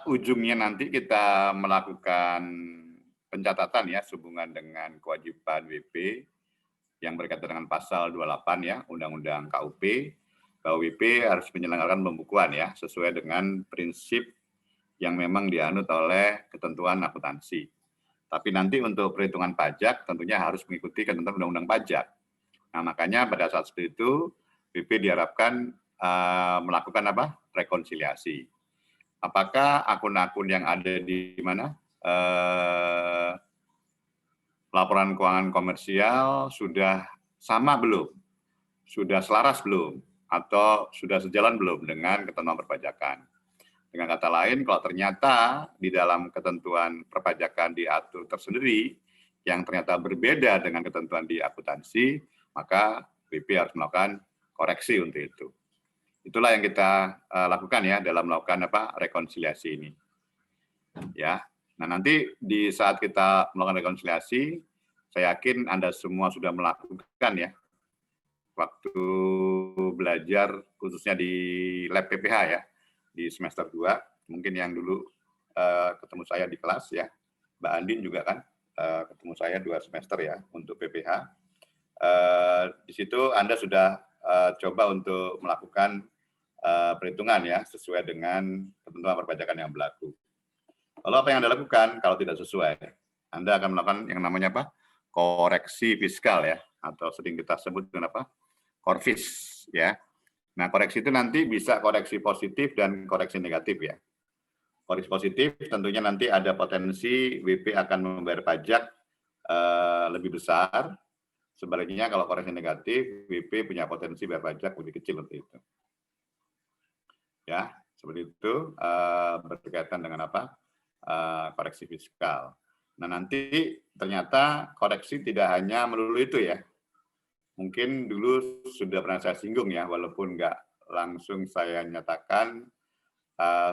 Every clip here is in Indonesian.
ujungnya nanti kita melakukan pencatatan ya sehubungan dengan kewajiban WP yang berkaitan dengan pasal 28 ya Undang-Undang KUP, bahwa WP harus menyelenggarakan pembukuan ya sesuai dengan prinsip yang memang dianut oleh ketentuan akuntansi. Tapi nanti untuk perhitungan pajak tentunya harus mengikuti ketentuan Undang-Undang Pajak. Nah, makanya pada saat seperti itu WP diharapkan melakukan apa? Rekonsiliasi. Apakah akun-akun yang ada di mana? Laporan keuangan komersial sudah sama belum? Sudah selaras belum? Atau sudah sejalan belum dengan ketentuan perpajakan? Dengan kata lain, kalau ternyata di dalam ketentuan perpajakan diatur tersendiri yang ternyata berbeda dengan ketentuan di akuntansi, maka WP harus melakukan koreksi untuk itu. Itulah yang kita lakukan ya dalam melakukan rekonsiliasi ini. Ya. Nah, nanti di saat kita melakukan rekonsiliasi, saya yakin Anda semua sudah melakukan ya waktu belajar khususnya di lab PPH ya di semester 2, mungkin yang dulu ketemu saya di kelas ya, Mbak Andin juga kan ketemu saya 2 semester ya untuk PPH. Di situ Anda sudah coba untuk melakukan perhitungan ya sesuai dengan ketentuan perpajakan yang berlaku. Lalu apa yang Anda lakukan kalau tidak sesuai? Anda akan melakukan yang namanya apa? Koreksi fiskal ya, atau sering kita sebut dengan apa? Korfis ya. Nah, koreksi itu nanti bisa koreksi positif dan koreksi negatif ya. Koreksi positif tentunya nanti ada potensi WP akan membayar pajak lebih besar. Sebaliknya kalau koreksi negatif, WP punya potensi bayar pajak lebih kecil seperti itu. Ya, seperti itu berkaitan dengan apa? Koreksi fiskal. Nah, nanti ternyata koreksi tidak hanya melulu itu ya. Mungkin dulu sudah pernah saya singgung ya, walaupun nggak langsung saya nyatakan,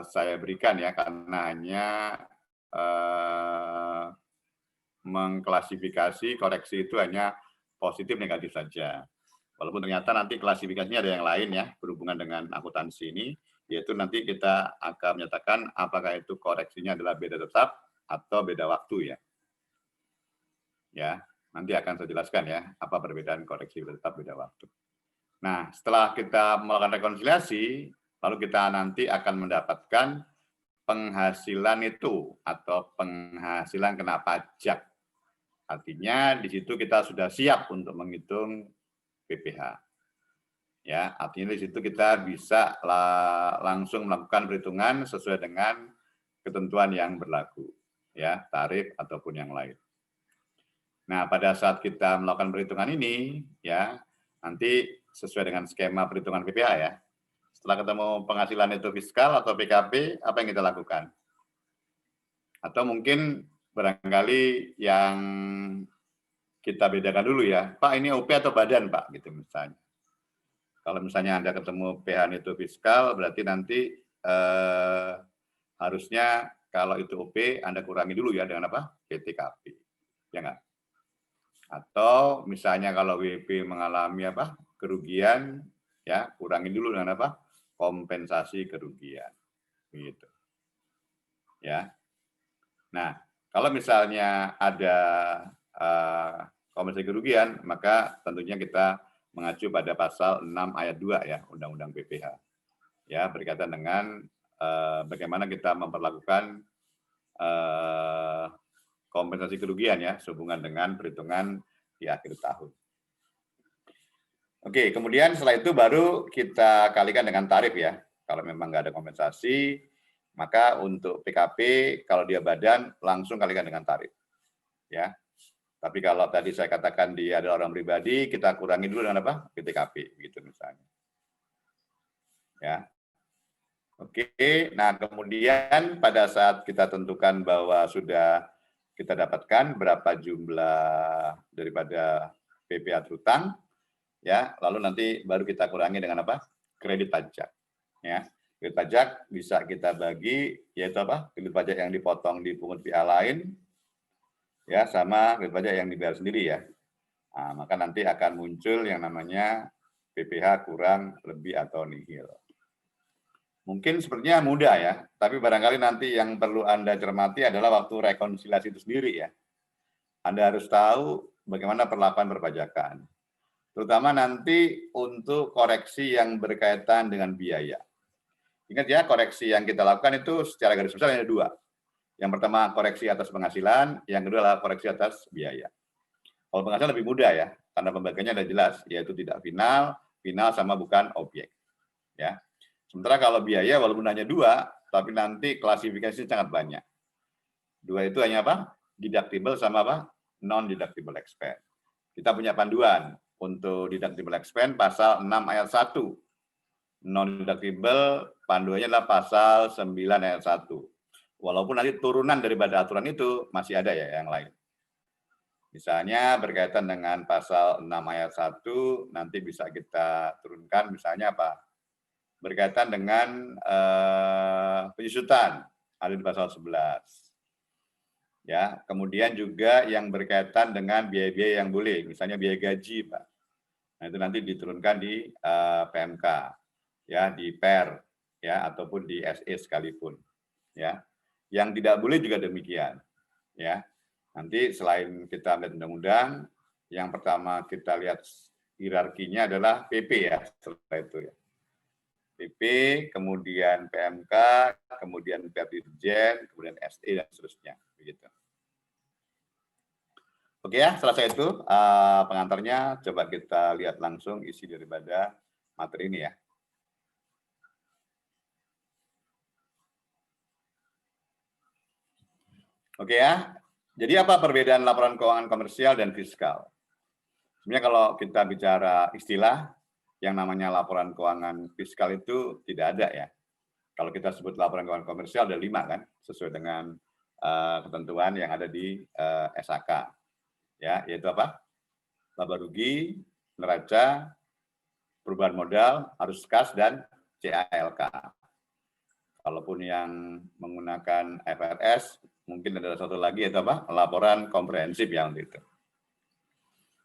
saya berikan ya, karena hanya mengklasifikasi koreksi itu hanya positif negatif saja. Walaupun ternyata nanti klasifikasinya ada yang lain ya, berhubungan dengan akuntansi ini, yaitu nanti kita akan menyatakan apakah itu koreksinya adalah beda tetap atau beda waktu ya. Ya, nanti akan saya jelaskan ya, apa perbedaan koreksi beda tetap beda waktu. Nah, setelah kita melakukan rekonsiliasi, lalu kita nanti akan mendapatkan penghasilan itu atau penghasilan kena pajak. Artinya di situ kita sudah siap untuk menghitung PPh. Ya, artinya di situ kita bisa langsung melakukan perhitungan sesuai dengan ketentuan yang berlaku, ya, tarif ataupun yang lain. Nah, pada saat kita melakukan perhitungan ini, ya, nanti sesuai dengan skema perhitungan PPh ya. Setelah ketemu penghasilan itu fiskal atau PKP, apa yang kita lakukan? Atau mungkin barangkali yang kita bedakan dulu ya, Pak ini OP atau badan Pak, gitu misalnya. Kalau misalnya Anda ketemu PH itu fiskal, berarti nanti harusnya kalau itu OP, Anda kurangi dulu ya dengan apa? PTKP. Ya nggak? Atau misalnya kalau WP mengalami apa? Kerugian, ya kurangi dulu dengan apa? Kompensasi kerugian. Gitu. Ya. Nah, kalau misalnya ada kompensasi kerugian, maka tentunya kita mengacu pada pasal 6 ayat 2 ya, Undang-Undang PPh. Ya, berkaitan dengan bagaimana kita memperlakukan kompensasi kerugian ya, sehubungan dengan perhitungan di akhir tahun. Oke, kemudian setelah itu baru kita kalikan dengan tarif ya. Kalau memang nggak ada kompensasi, maka untuk PKP kalau dia badan langsung kalikan dengan tarif. Ya. Tapi kalau tadi saya katakan dia adalah orang pribadi, kita kurangi dulu dengan apa? PTKP gitu misalnya. Ya. Oke, nah kemudian pada saat kita tentukan bahwa sudah kita dapatkan berapa jumlah daripada PPh terutang, ya, lalu nanti baru kita kurangi dengan apa? Kredit pajak. Ya, kredit pajak bisa kita bagi, yaitu apa? Kredit pajak yang dipotong di pungut pihak lain, ya, sama kredit pajak yang dibayar sendiri ya. Nah, maka nanti akan muncul yang namanya PPh kurang lebih atau nihil. Mungkin sepertinya mudah ya, tapi barangkali nanti yang perlu Anda cermati adalah waktu rekonsiliasi itu sendiri ya. Anda harus tahu bagaimana perlakuan perpajakan. Terutama nanti untuk koreksi yang berkaitan dengan biaya. Ingat ya, koreksi yang kita lakukan itu secara garis besar ada dua. Yang pertama koreksi atas penghasilan, yang kedua adalah koreksi atas biaya. Kalau penghasilan lebih mudah ya, karena pembagiannya ada jelas, yaitu tidak final, final sama bukan objek. Ya. Sementara kalau biaya walaupun hanya dua, tapi nanti klasifikasi sangat banyak. Dua itu hanya apa? Deductible sama apa? Non-deductible expense. Kita punya panduan untuk deductible expense pasal 6 ayat 1. Non-deductible panduannya adalah pasal 9 ayat 1. Walaupun nanti turunan daripada aturan itu masih ada ya yang lain. Misalnya berkaitan dengan pasal 6 ayat 1, nanti bisa kita turunkan misalnya apa? Berkaitan dengan penyusutan, ada di pasal 11. Ya, kemudian juga yang berkaitan dengan biaya-biaya yang boleh, misalnya biaya gaji, Pak. Nah, itu nanti diturunkan di PMK, ya, di PER, ya, ataupun di SE sekalipun, ya. Yang tidak boleh juga demikian, ya. Nanti selain kita lihat undang-undang, yang pertama kita lihat hierarkinya adalah PP ya, setelah itu ya. PP, kemudian PMK, kemudian Dirjen, kemudian SE dan seterusnya, begitu. Oke ya, selesai itu pengantarnya. Coba kita lihat langsung isi daripada materi ini ya. Oke ya, jadi apa perbedaan laporan keuangan komersial dan fiskal? Sebenarnya kalau kita bicara istilah, yang namanya laporan keuangan fiskal itu tidak ada ya. Kalau kita sebut laporan keuangan komersial ada 5 kan, sesuai dengan ketentuan yang ada di SHK. Ya, yaitu apa? Laba rugi, neraca, perubahan modal, arus kas, dan CALK. Kalaupun yang menggunakan FRS, mungkin ada satu lagi yaitu apa? Laporan komprehensif yang itu.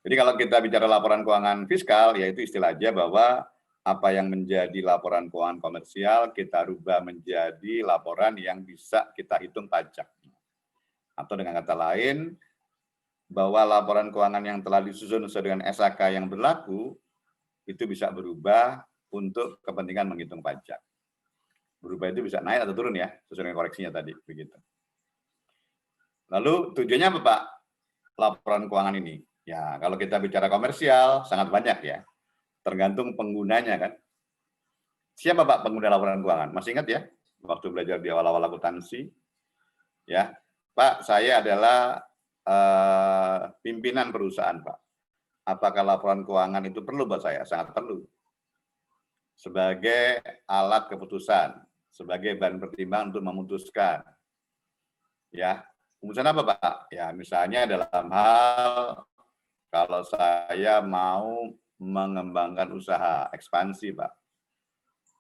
Jadi kalau kita bicara laporan keuangan fiskal, yaitu istilah aja bahwa apa yang menjadi laporan keuangan komersial kita rubah menjadi laporan yang bisa kita hitung pajak. Atau dengan kata lain, bahwa laporan keuangan yang telah disusun sesuai dengan SHK yang berlaku, itu bisa berubah untuk kepentingan menghitung pajak. Berubah itu bisa naik atau turun ya, sesuai dengan koreksinya tadi. Begitu. Lalu tujuannya apa Pak, laporan keuangan ini? Ya, kalau kita bicara komersial, sangat banyak ya. Tergantung penggunanya kan. Siapa Pak pengguna laporan keuangan? Masih ingat ya? Waktu belajar di awal-awal akuntansi. Ya, Pak, saya adalah pimpinan perusahaan Pak. Apakah laporan keuangan itu perlu buat saya? Sangat perlu. Sebagai alat keputusan, sebagai bahan pertimbangan untuk memutuskan. Ya, keputusan apa Pak? Ya, misalnya dalam hal kalau saya mau mengembangkan usaha ekspansi, Pak.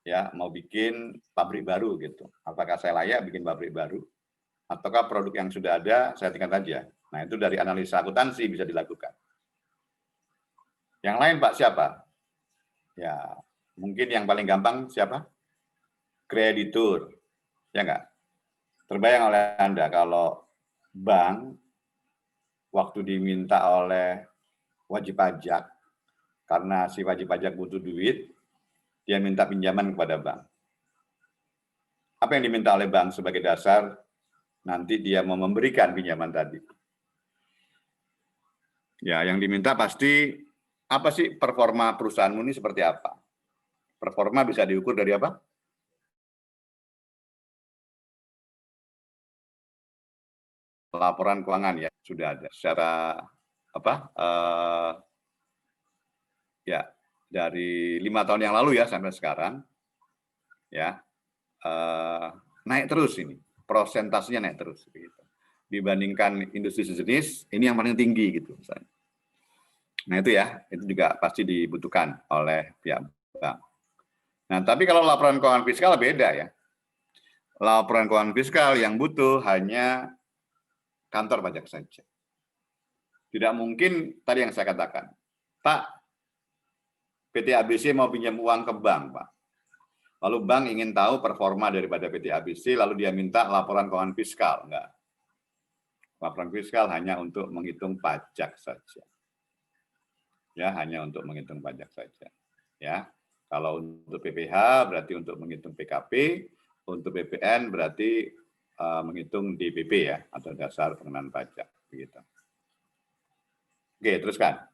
Ya, mau bikin pabrik baru gitu. Apakah saya layak bikin pabrik baru? Ataukah produk yang sudah ada saya tingkat aja? Nah, itu dari analisa akuntansi bisa dilakukan. Yang lain, Pak, siapa? Ya, mungkin yang paling gampang siapa? Kreditur. Ya enggak? Terbayang oleh Anda kalau bank waktu diminta oleh wajib pajak, karena si wajib pajak butuh duit, dia minta pinjaman kepada bank. Apa yang diminta oleh bank sebagai dasar nanti dia mau memberikan pinjaman tadi? Ya, yang diminta pasti apa sih performa perusahaanmu ini seperti apa? Performa bisa diukur dari apa? Laporan keuangan ya, sudah ada secara apa? Ya, dari 5 tahun yang lalu ya sampai sekarang ya naik terus ini, prosentasenya naik terus gitu. Dibandingkan industri sejenis, ini yang paling tinggi gitu misalnya. Nah itu ya, itu juga pasti dibutuhkan oleh pihak bank. Nah tapi kalau laporan keuangan fiskal beda ya. Laporan keuangan fiskal yang butuh hanya kantor pajak saja. Tidak mungkin tadi yang saya katakan, Pak, PT ABC mau pinjam uang ke bank, Pak. Lalu bank ingin tahu performa daripada PT ABC, lalu dia minta laporan keuangan fiskal. Enggak. Laporan fiskal hanya untuk menghitung pajak saja. Ya, hanya untuk menghitung pajak saja. Ya. Kalau untuk PPH berarti untuk menghitung PKP, untuk PPN berarti menghitung DPP ya, atau dasar pengenaan pajak. Begitu. Oke, teruskan.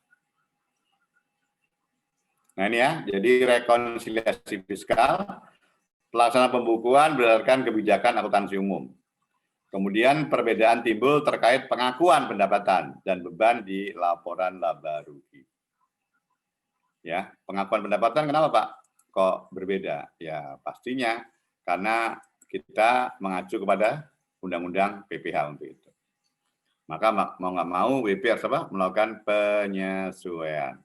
Nah ini ya, jadi rekonsiliasi fiskal, pelaksanaan pembukuan berdasarkan kebijakan akuntansi umum. Kemudian perbedaan timbul terkait pengakuan pendapatan dan beban di laporan laba rugi. Ya, pengakuan pendapatan kenapa Pak? Kok berbeda? Ya pastinya karena kita mengacu kepada Undang-Undang PPH untuk itu. Maka mau nggak mau WP harus apa? Melakukan penyesuaian,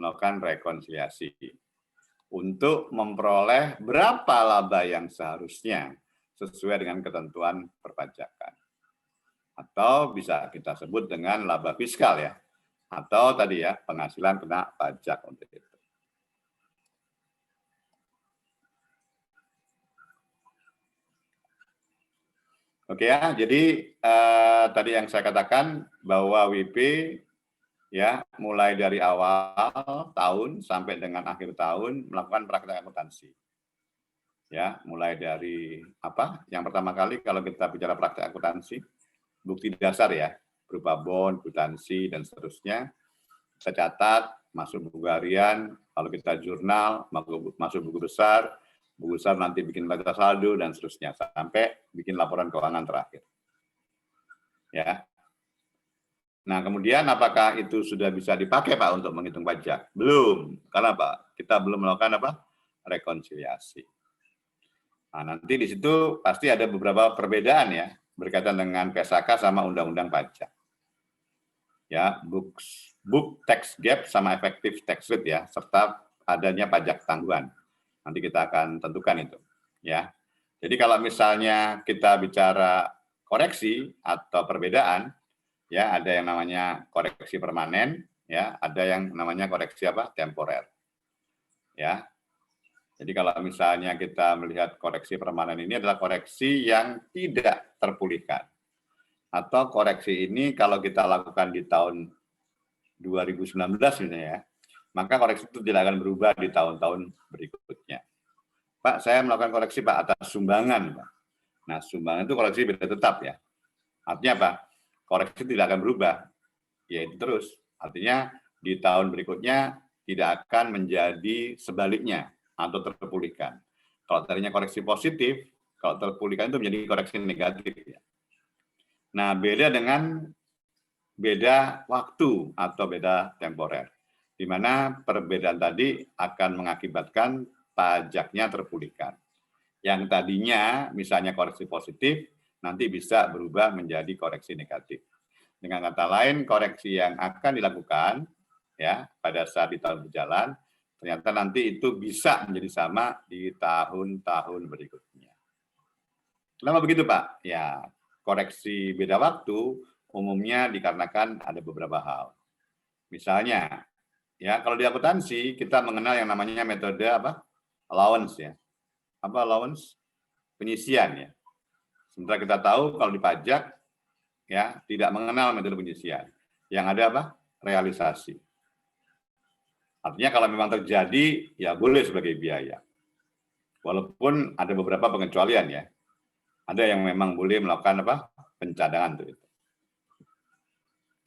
melakukan rekonsiliasi untuk memperoleh berapa laba yang seharusnya sesuai dengan ketentuan perpajakan. Atau bisa kita sebut dengan laba fiskal ya. Atau tadi ya, penghasilan kena pajak untuk itu. Oke ya, jadi tadi yang saya katakan bahwa WP ya mulai dari awal tahun sampai dengan akhir tahun melakukan praktek akuntansi. Ya, mulai dari apa? Yang pertama kali kalau kita bicara praktek akuntansi, bukti dasar ya, berupa bond, kwitansi dan seterusnya. Kita catat, masuk buku harian, lalu kita jurnal, masuk buku besar nanti bikin neraca saldo dan seterusnya sampai bikin laporan keuangan terakhir. Ya. Nah, kemudian apakah itu sudah bisa dipakai Pak untuk menghitung pajak? Belum. Karena Pak, kita belum melakukan apa? Rekonsiliasi. Nah, nanti di situ pasti ada beberapa perbedaan ya berkaitan dengan PSAK sama Undang-Undang Pajak. Ya, book tax gap sama effective tax rate ya, serta adanya pajak tangguhan. Nanti kita akan tentukan itu, ya. Jadi kalau misalnya kita bicara koreksi atau perbedaan, ya ada yang namanya koreksi permanen, ya, ada yang namanya koreksi apa? Temporer. Ya. Jadi kalau misalnya kita melihat koreksi permanen ini adalah koreksi yang tidak terpulihkan. Atau koreksi ini kalau kita lakukan di tahun 2019 misalnya ya, maka koreksi itu tidak akan berubah di tahun-tahun berikutnya. Pak, saya melakukan koreksi Pak atas sumbangan, Pak. Nah, sumbangan itu koreksi beda tetap ya. Artinya apa? Koreksi tidak akan berubah, yaitu terus. Artinya di tahun berikutnya tidak akan menjadi sebaliknya atau terpulihkan. Kalau tadinya koreksi positif, kalau terpulihkan itu menjadi koreksi negatif. Ya. Nah, beda dengan beda waktu atau beda temporer, di mana perbedaan tadi akan mengakibatkan pajaknya terpulihkan. Yang tadinya misalnya koreksi positif, nanti bisa berubah menjadi koreksi negatif. Dengan kata lain, koreksi yang akan dilakukan ya pada saat di tahun berjalan, ternyata nanti itu bisa menjadi sama di tahun-tahun berikutnya. Kenapa begitu Pak? Ya, koreksi beda waktu umumnya dikarenakan ada beberapa hal. Misalnya, ya kalau di akuntansi kita mengenal yang namanya metode apa? Allowance ya. Apa allowance? Penyisian ya. Sementara kita tahu kalau di pajak ya tidak mengenal metode penyisian. Yang ada apa? Realisasi. Artinya kalau memang terjadi ya boleh sebagai biaya. Walaupun ada beberapa pengecualian ya. Ada yang memang boleh melakukan apa? Pencadangan untuk itu.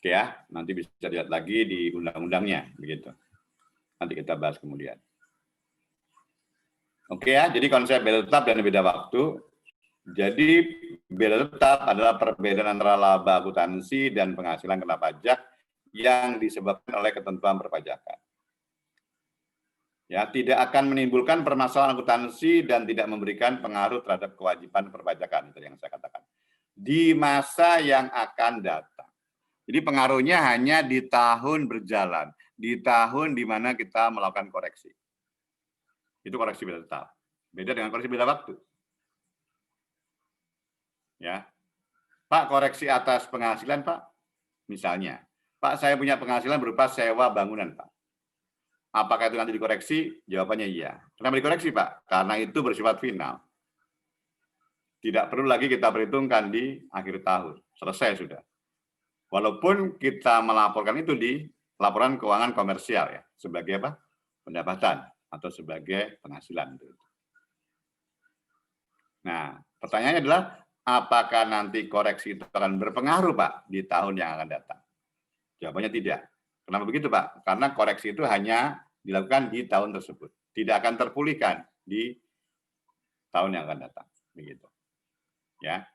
Oke ya, nanti bisa lihat lagi di undang-undangnya begitu. Nanti kita bahas kemudian. Oke ya, jadi konsep beda tetap dan beda waktu. Jadi beda tetap adalah perbedaan antara laba akuntansi dan penghasilan kena pajak yang disebabkan oleh ketentuan perpajakan. Ya, tidak akan menimbulkan permasalahan akuntansi dan tidak memberikan pengaruh terhadap kewajiban perpajakan, itu yang saya katakan. Di masa yang akan datang. Jadi pengaruhnya hanya di tahun berjalan, di tahun di mana kita melakukan koreksi. Itu koreksi beda tetap. Beda dengan koreksi beda waktu. Ya. Pak, koreksi atas penghasilan, Pak. Misalnya, Pak, saya punya penghasilan berupa sewa bangunan, Pak. Apakah itu nanti dikoreksi? Jawabannya iya. Kenapa dikoreksi, Pak? Karena itu bersifat final. Tidak perlu lagi kita perhitungkan di akhir tahun. Selesai sudah. Walaupun kita melaporkan itu di laporan keuangan komersial ya, sebagai apa? Pendapatan atau sebagai penghasilan. Nah, pertanyaannya adalah apakah nanti koreksi itu akan berpengaruh, Pak, di tahun yang akan datang? Jawabannya tidak. Kenapa begitu, Pak? Karena koreksi itu hanya dilakukan di tahun tersebut. Tidak akan terpulihkan di tahun yang akan datang. Begitu. Ya,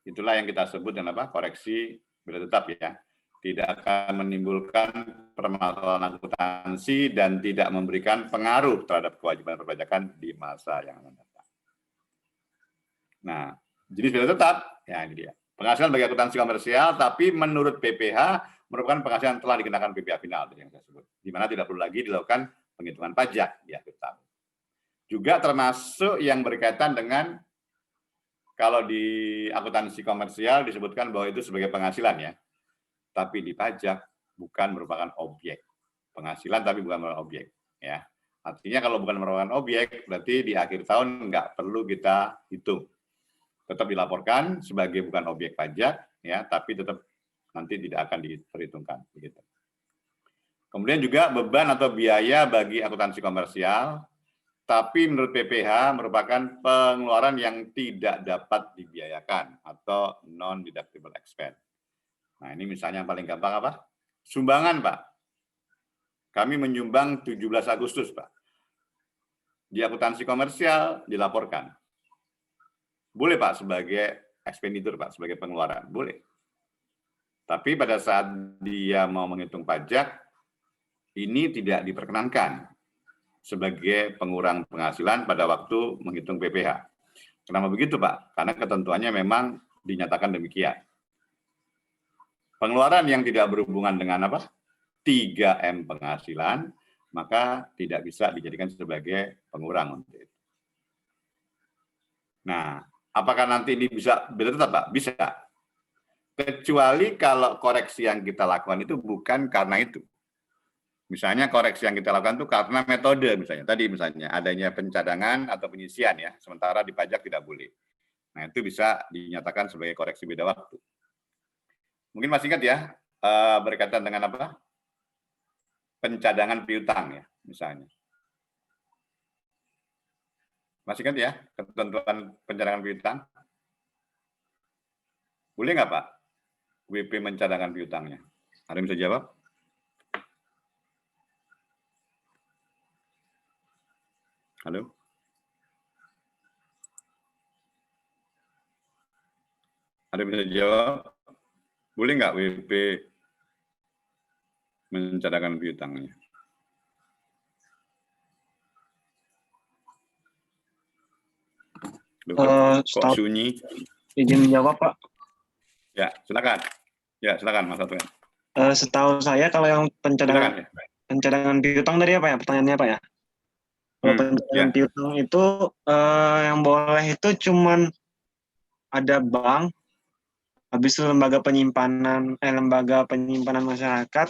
itulah yang kita sebut dengan apa? Koreksi bila tetap ya. Tidak akan menimbulkan permasalahan akuntansi dan tidak memberikan pengaruh terhadap kewajiban perpajakan di masa yang akan datang. Nah, jenis bila tetap, ya ini dia. Penghasilan bagi akuntansi komersial, tapi menurut PPH merupakan penghasilan telah dikenakan PPH final yang saya sebut, di mana tidak perlu lagi dilakukan penghitungan pajak di akhir tahun. Juga termasuk yang berkaitan dengan kalau di akuntansi komersial disebutkan bahwa itu sebagai penghasilan ya, tapi di pajak bukan merupakan objek. Penghasilan tapi bukan merupakan objek. Ya. Artinya kalau bukan merupakan objek, berarti di akhir tahun nggak perlu kita hitung. Tetap dilaporkan sebagai bukan objek pajak, ya, tapi tetap nanti tidak akan diperhitungkan. Begitu. Kemudian juga beban atau biaya bagi akuntansi komersial, tapi menurut PPH merupakan pengeluaran yang tidak dapat dibiayakan atau non-deductible expense. Nah ini misalnya yang paling gampang apa? Sumbangan, Pak. Kami menyumbang 17 Agustus, Pak. Di akuntansi komersial dilaporkan. Boleh, Pak, sebagai expenditure, Pak, sebagai pengeluaran. Boleh. Tapi pada saat dia mau menghitung pajak, ini tidak diperkenankan sebagai pengurang penghasilan pada waktu menghitung PPH. Kenapa begitu, Pak? Karena ketentuannya memang dinyatakan demikian. Pengeluaran yang tidak berhubungan dengan apa? 3M penghasilan, maka tidak bisa dijadikan sebagai pengurang untuk itu. Nah, apakah nanti ini bisa tetap, Pak? Bisa. Kecuali kalau koreksi yang kita lakukan itu bukan karena itu. Misalnya koreksi yang kita lakukan itu karena metode misalnya. Tadi misalnya adanya pencadangan atau penyisian ya, sementara di pajak tidak boleh. Nah itu bisa dinyatakan sebagai koreksi beda waktu. Mungkin masih ingat ya, berkaitan dengan apa? Pencadangan piutang ya, misalnya. Masih ingat ya, ketentuan pencadangan piutang? Boleh nggak Pak, WP mencadangkan piutangnya? Ada yang bisa jawab? Halo? Ada yang bisa jawab? Boleh nggak WP mencadangkan piutangnya? Kok sunyi? Izin menjawab, Pak. Ya, silakan. Ya, silakan Mas Atuen. Setahu saya kalau yang pencadangan piutang tadi apa ya? Pertanyaannya apa ya? Kalau pencadangan piutang itu yang boleh itu cuman ada bank, habis itu lembaga penyimpanan masyarakat,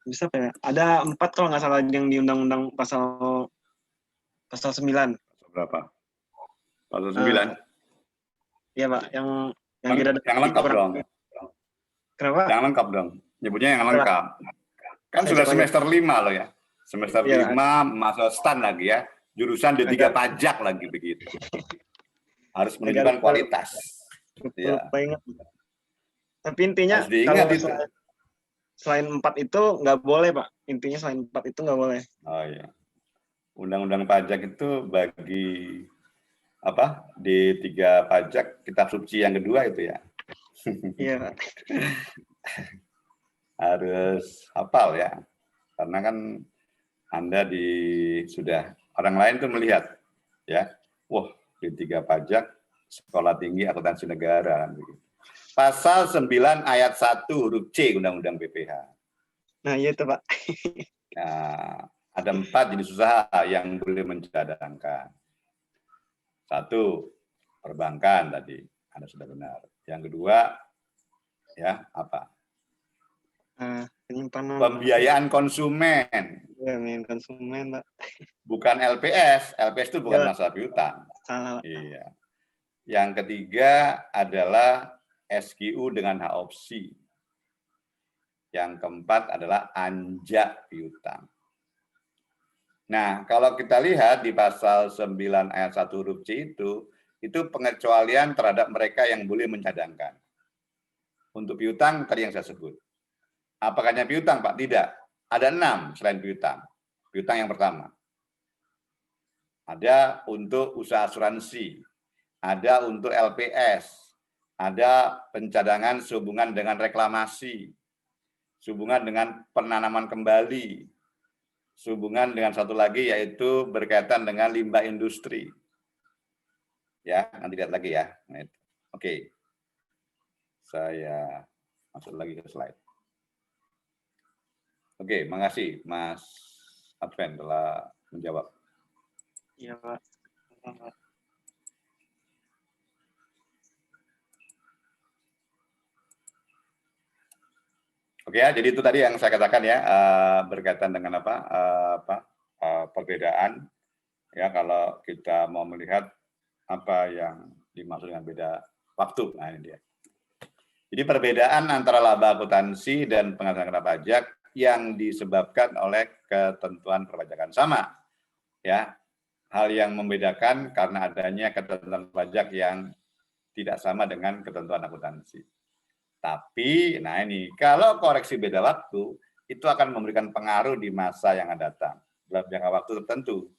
bisa apa ya? Ada 4 kalau nggak salah yang di Undang-Undang pasal 9. Berapa? Pasal 9? Iya Pak, yang lengkap dong. Kenapa? Yang lengkap dong. Nyebutnya yang lengkap. Kan sudah semester 5 loh ya. Semester 5 masuk stan lagi ya. Jurusan D3 pajak lagi begitu. Harus menunjukkan kualitas. Ya. Tapi intinya kalau selain 4 itu nggak boleh Pak. Intinya selain 4 itu nggak boleh. Oh iya. Undang-undang pajak itu bagi apa? D3 pajak kitab suci yang kedua itu ya. Iya. Harus hafal ya. Karena kan Anda sudah orang lain tuh melihat ya. Wah, D3 pajak sekolah tinggi akuntansi negara begitu. Pasal 9 ayat 1 huruf C Undang-Undang PPH. Nah, iya itu, Pak. Nah, ada 4 jenis usaha yang boleh mencadangkan. 1, perbankan tadi, Anda sudah benar. Yang kedua, ya apa? penyimpanan. Pembiayaan konsumen. Pembiayaan konsumen, Pak. Bukan LPS. LPS itu bukan Ya. masalah piutang. Salah, Pak. Iya. Yang ketiga adalah SQU dengan hak opsi. Yang keempat adalah anjak piutang. Nah, kalau kita lihat di pasal 9 ayat 1 huruf C itu pengecualian terhadap mereka yang boleh mencadangkan. Untuk piutang tadi yang saya sebut. Apakah hanya piutang, Pak? Tidak. Ada 6 selain piutang. Piutang yang pertama. Ada untuk usaha asuransi. Ada untuk LPS. Ada pencadangan sehubungan dengan reklamasi. Sehubungan dengan penanaman kembali. Sehubungan dengan satu lagi yaitu berkaitan dengan limbah industri. Ya, nanti lihat lagi ya. Oke. Saya masuk lagi ke slide. Oke, makasih Mas Adven telah menjawab. Iya, Pak. Oke ya, jadi itu tadi yang saya katakan ya, berkaitan dengan perbedaan ya kalau kita mau melihat apa yang dimaksud dengan beda waktu. Nah, ini dia. Jadi perbedaan antara laba akuntansi dan penghasilan kena pajak yang disebabkan oleh ketentuan perpajakan sama. Ya, hal yang membedakan karena adanya ketentuan pajak yang tidak sama dengan ketentuan akuntansi. Tapi, nah ini, kalau koreksi beda waktu, itu akan memberikan pengaruh di masa yang akan datang, dalam jangka waktu tertentu.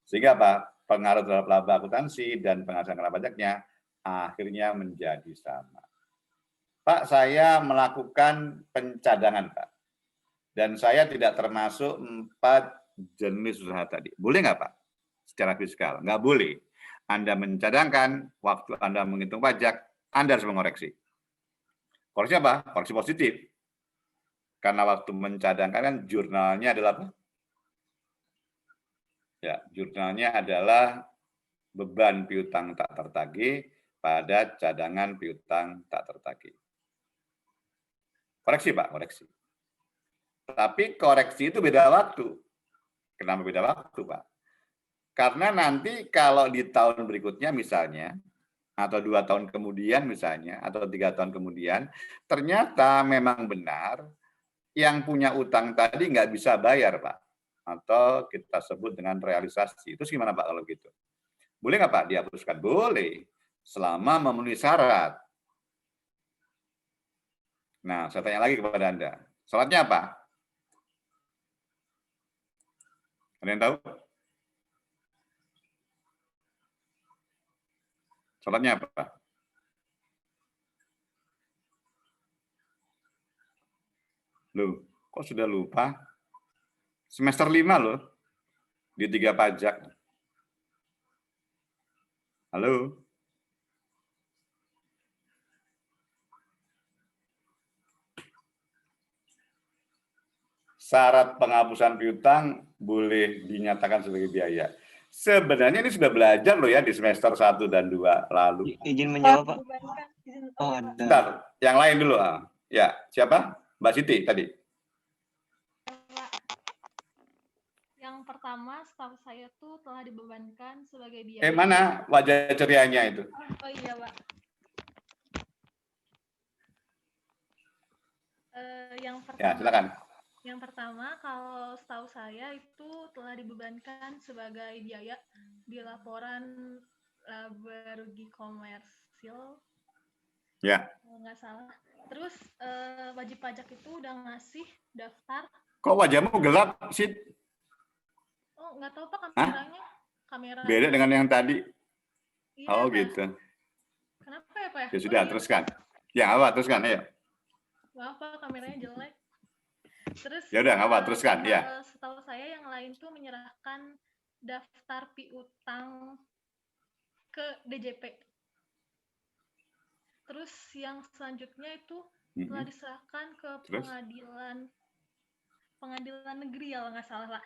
Sehingga apa? Pengaruh terhadap laba akuntansi dan penghasilan kena pajaknya akhirnya menjadi sama. Pak, saya melakukan pencadangan, Pak. Dan saya tidak termasuk 4 jenis usaha tadi. Boleh nggak, Pak? Secara fiskal. Nggak boleh. Anda mencadangkan, waktu Anda menghitung pajak, Anda harus mengoreksi. Koreksi apa? Koreksi positif. Karena waktu mencadangkan kan jurnalnya adalah apa? Ya, jurnalnya adalah beban piutang tak tertagih pada cadangan piutang tak tertagih. Koreksi, Pak, koreksi. Tapi koreksi itu beda waktu. Kenapa beda waktu, Pak? Karena nanti kalau di tahun berikutnya misalnya, atau 2 tahun kemudian misalnya, atau 3 tahun kemudian, ternyata memang benar yang punya utang tadi nggak bisa bayar, Pak. Atau kita sebut dengan realisasi. Itu gimana, Pak, kalau gitu? Boleh nggak, Pak, dihapuskan? Boleh. Selama memenuhi syarat. Nah, saya tanya lagi kepada Anda. Syaratnya apa? Ada yang tahu? Syaratnya apa? Loh, kok sudah lupa? Semester 5 loh, di 3 pajak. Halo? Syarat penghapusan piutang boleh dinyatakan sebagai biaya. Sebenarnya ini sudah belajar loh ya di semester 1 dan 2 lalu. Izin menjawab, Pak. Oh, ada. Bentar, yang lain dulu. Ya, siapa? Mbak Siti tadi. Yang pertama, staf saya tuh telah dibebankan sebagai biaya. Mana wajah cerianya itu? Oh iya, Pak. Yang pertama. Ya, silakan. Yang pertama, kalau setahu saya itu telah dibebankan sebagai biaya di laporan laba rugi komersil. Ya. Kalau nggak salah. Terus wajib pajak itu udah ngasih daftar. Kok wajahmu gelap sih? Oh, nggak tahu, Pak, kameranya. Kamera. Beda dengan yang tadi. Iya, Oh, Pak. gitu. Kenapa ya, Pak? Ya sudah, iya, teruskan. Ya, apa? Teruskan, ayo. Maaf, Pak, kameranya jelek. Terus ya udah, nggak apa, teruskan. Ya. Setahu saya yang lain tuh menyerahkan daftar piutang ke DJP. Terus yang selanjutnya itu telah diserahkan ke pengadilan negeri ya, kalau nggak salah, Pak.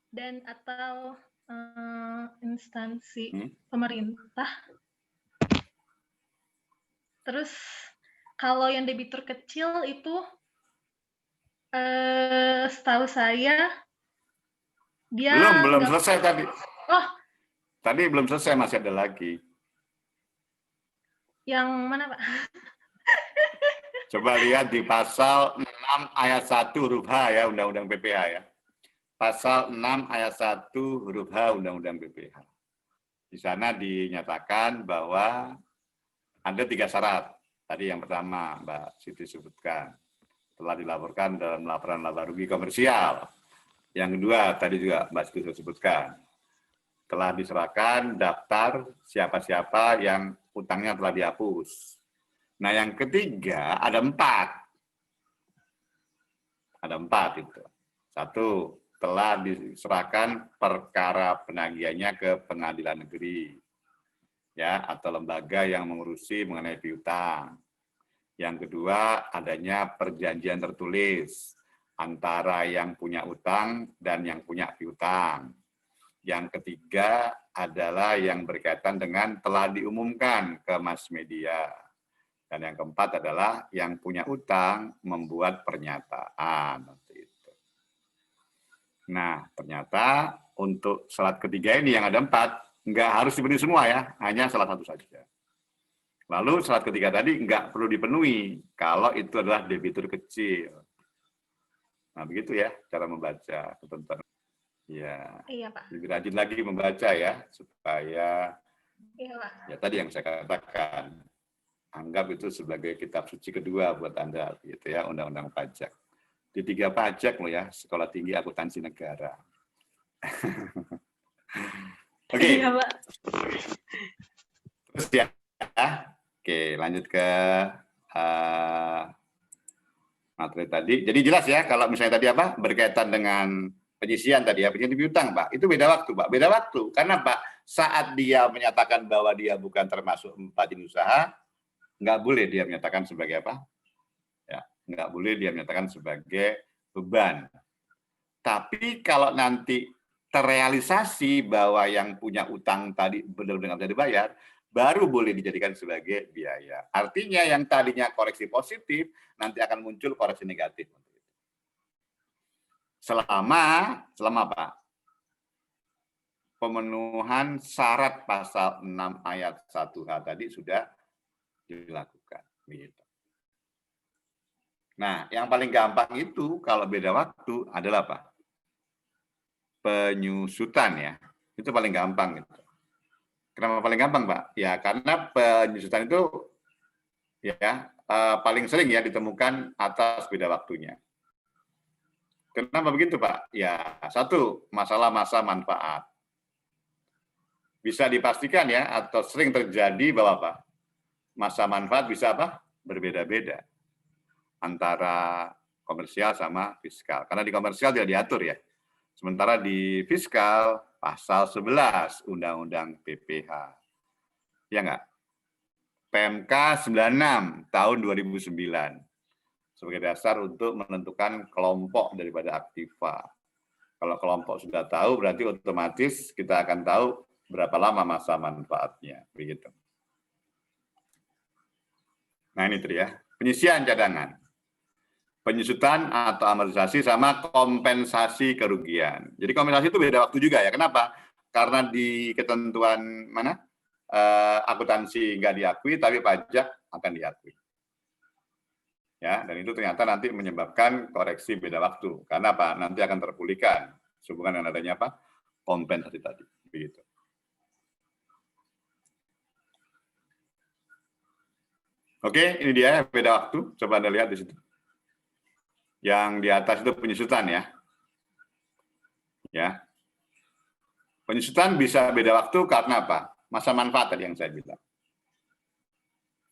Dan atau instansi pemerintah. Terus kalau yang debitur kecil itu Setahu saya dia Belum nggak- selesai tadi. Oh, Tadi belum selesai, masih ada lagi. yang mana, Pak? Coba lihat di pasal 6 ayat 1 huruf H ya, Undang-Undang PPH ya. Pasal 6 ayat 1 huruf H Undang-Undang PPH. Di sana dinyatakan bahwa ada 3 syarat. Tadi yang pertama, Mbak Siti sebutkan, telah dilaporkan dalam laporan laba rugi komersial. Yang kedua, tadi juga Mbak Siti sebutkan, telah diserahkan daftar siapa-siapa yang utangnya telah dihapus. Nah, yang ketiga ada 4. Ada 4 itu. 1, telah diserahkan perkara penagihannya ke pengadilan negeri, ya, atau lembaga yang mengurusi mengenai piutang. Yang kedua, adanya perjanjian tertulis antara yang punya utang dan yang punya piutang. Yang ketiga adalah yang berkaitan dengan telah diumumkan ke mass media. Dan yang keempat adalah yang punya utang membuat pernyataan. Nah, ternyata untuk syarat ketiga ini yang ada 4, nggak harus dipenuhi semua ya, hanya salah satu saja. Lalu syarat ketiga tadi nggak perlu dipenuhi kalau itu adalah debitur kecil. Nah, begitu ya cara membaca ketentuan. Ya, Iya, Pak. lebih rajin lagi membaca ya, supaya Iya, Pak. ya tadi yang saya katakan, anggap itu sebagai kitab suci kedua buat Anda, gitu ya, Undang-Undang Pajak. Di 3 pajak loh ya, Sekolah Tinggi Akuntansi Negara. Oke. Iya, Pak. Terus ya, oke, lanjut ke materi tadi. Jadi jelas ya, kalau misalnya tadi apa, berkaitan dengan penyisian tadi ya, penyisian piutang, Pak, itu beda waktu, Pak. Beda waktu. Karena, Pak, saat dia menyatakan bahwa dia bukan termasuk 4 jenis usaha, nggak boleh dia menyatakan sebagai apa? Ya, nggak boleh dia menyatakan sebagai beban. Tapi kalau nanti terrealisasi bahwa yang punya utang tadi benar-benar bisa dibayar, baru boleh dijadikan sebagai biaya. Artinya yang tadinya koreksi positif, nanti akan muncul koreksi negatif. Selama apa? Pemenuhan syarat pasal 6 ayat 1H tadi sudah dilakukan. Gitu. Nah, yang paling gampang itu kalau beda waktu adalah apa? Penyusutan ya. Itu paling gampang gitu. Kenapa paling gampang, Pak? Ya, karena penyusutan itu ya paling sering ya ditemukan atas beda waktunya. Kenapa begitu, Pak? Ya, 1, masalah masa manfaat. Bisa dipastikan ya, atau sering terjadi bahwa apa? Masa manfaat bisa apa? Berbeda-beda antara komersial sama fiskal. Karena di komersial tidak diatur ya. Sementara di fiskal, pasal 11 Undang-Undang PPH. Ya enggak? PMK 96 tahun 2009 sebagai dasar untuk menentukan kelompok daripada aktiva. Kalau kelompok sudah tahu, berarti otomatis kita akan tahu berapa lama masa manfaatnya. Begitu. Nah ini tadi ya, penyisian cadangan. Penyusutan atau amortisasi sama kompensasi kerugian. Jadi kompensasi itu beda waktu juga ya. Kenapa? Karena di ketentuan mana? Akuntansi nggak diakui, tapi pajak akan diakui. Ya, dan itu ternyata nanti menyebabkan koreksi beda waktu. Karena apa? Nanti akan terpulihkan sehubungan dengan adanya apa? Kompensasi tadi. Begitu. Oke, ini dia beda waktu. Coba Anda lihat di situ. Yang di atas itu penyusutan ya. Ya. Penyusutan bisa beda waktu karena apa? Masa manfaat tadi yang saya bilang.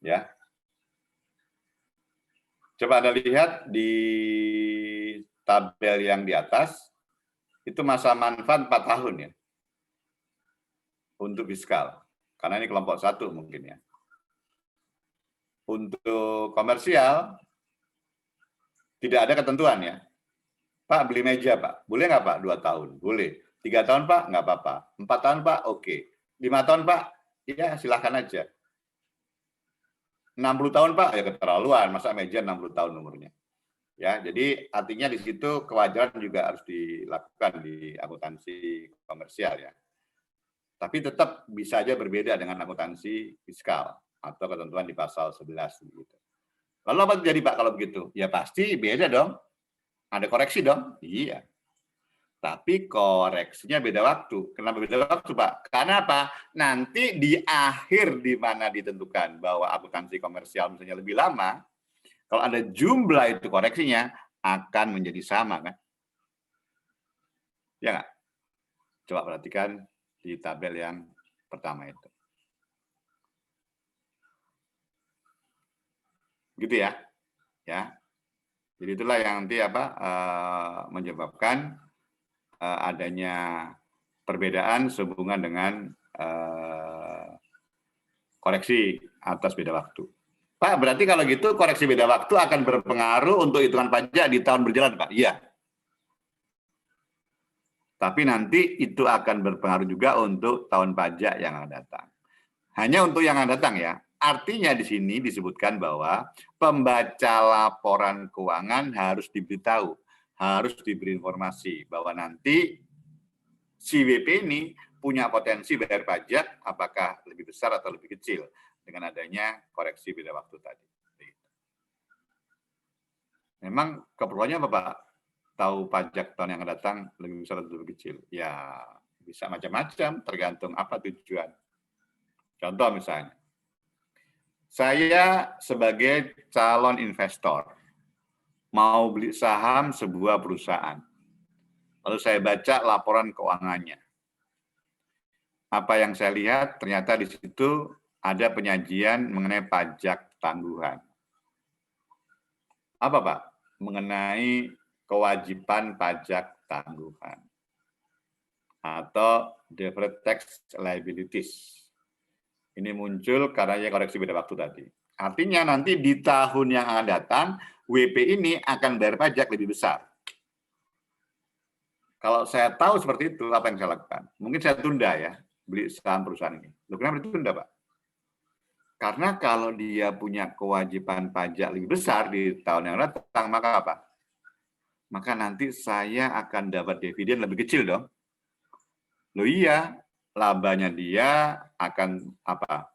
Ya. Coba Anda lihat di tabel yang di atas, itu masa manfaat 4 tahun ya. Untuk fiskal. Karena ini kelompok 1 mungkin ya. Untuk komersial, tidak ada ketentuan ya. Pak, beli meja, Pak. Boleh nggak, Pak? 2 tahun. Boleh. 3 tahun, Pak? Nggak apa-apa. 4 tahun, Pak? Oke. 5 tahun, Pak? Ya, silahkan aja. 60 tahun, Pak? Ya keterlaluan. Masa meja 60 tahun umurnya. Ya, jadi artinya di situ kewajaran juga harus dilakukan di akuntansi komersial ya. Tapi tetap bisa aja berbeda dengan akuntansi fiskal atau ketentuan di pasal 11 gitu. Lalu apa jadi Pak kalau begitu? Ya pasti beda dong. Ada koreksi dong? Iya. Tapi koreksinya beda waktu. Kenapa beda waktu, Pak? Karena apa? Nanti di akhir di mana ditentukan bahwa akuntansi komersial misalnya lebih lama, kalau ada jumlah itu koreksinya akan menjadi sama, kan? Ya nggak? Coba perhatikan di tabel yang pertama itu. Gitu ya. Ya. Jadi itulah yang nanti menyebabkan adanya perbedaan sehubungan dengan koreksi atas beda waktu. Pak, berarti kalau gitu koreksi beda waktu akan berpengaruh untuk hitungan pajak di tahun berjalan, Pak? Iya. Tapi nanti itu akan berpengaruh juga untuk tahun pajak yang akan datang. Hanya untuk yang akan datang ya. Artinya di sini disebutkan bahwa pembaca laporan keuangan harus diberitahu, harus diberi informasi bahwa nanti si WP ini punya potensi bayar pajak apakah lebih besar atau lebih kecil dengan adanya koreksi beda waktu tadi. Memang keperluannya apa Pak? Tahu pajak tahun yang akan datang lebih besar atau lebih kecil? Ya bisa macam-macam tergantung apa tujuan. Contoh misalnya, saya sebagai calon investor mau beli saham sebuah perusahaan. Lalu saya baca laporan keuangannya. Apa yang saya lihat ternyata di situ ada penyajian mengenai pajak tangguhan. Apa Pak? Mengenai kewajiban pajak tangguhan atau deferred tax liabilities. Ini muncul karena koreksi beda waktu tadi. Artinya nanti di tahun yang akan datang, WP ini akan bayar pajak lebih besar. Kalau saya tahu seperti itu, apa yang saya lakukan? Mungkin saya tunda ya, beli saham perusahaan ini. Loh, kenapa ditunda, Pak? Karena kalau dia punya kewajiban pajak lebih besar di tahun yang datang, maka apa? Maka nanti saya akan dapat dividen lebih kecil dong. Loh iya, labanya dia akan apa?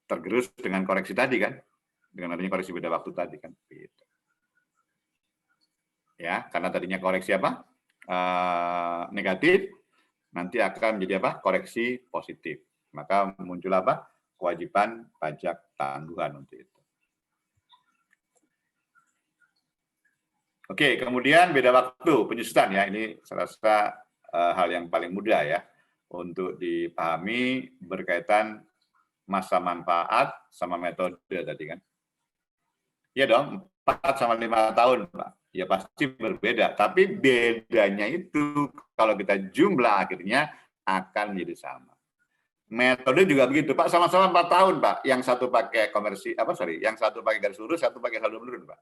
Tergerus dengan koreksi tadi kan, dengan adanya koreksi beda waktu tadi kan, gitu. Ya, karena tadinya koreksi apa? Negatif, nanti akan menjadi apa? Koreksi positif. Maka muncul apa? Kewajiban pajak tangguhan untuk itu. Oke, kemudian beda waktu penyusutan ya. Ini saya rasa hal yang paling mudah ya untuk dipahami berkaitan masa manfaat sama metode tadi kan. Iya dong, 4 sama 5 tahun, Pak. Ya pasti berbeda. Tapi bedanya itu kalau kita jumlah akhirnya akan menjadi sama. Metode juga begitu, Pak. Sama-sama 4 tahun, Pak. Yang satu pakai yang satu pakai garis lurus, satu pakai saldo menurun, Pak.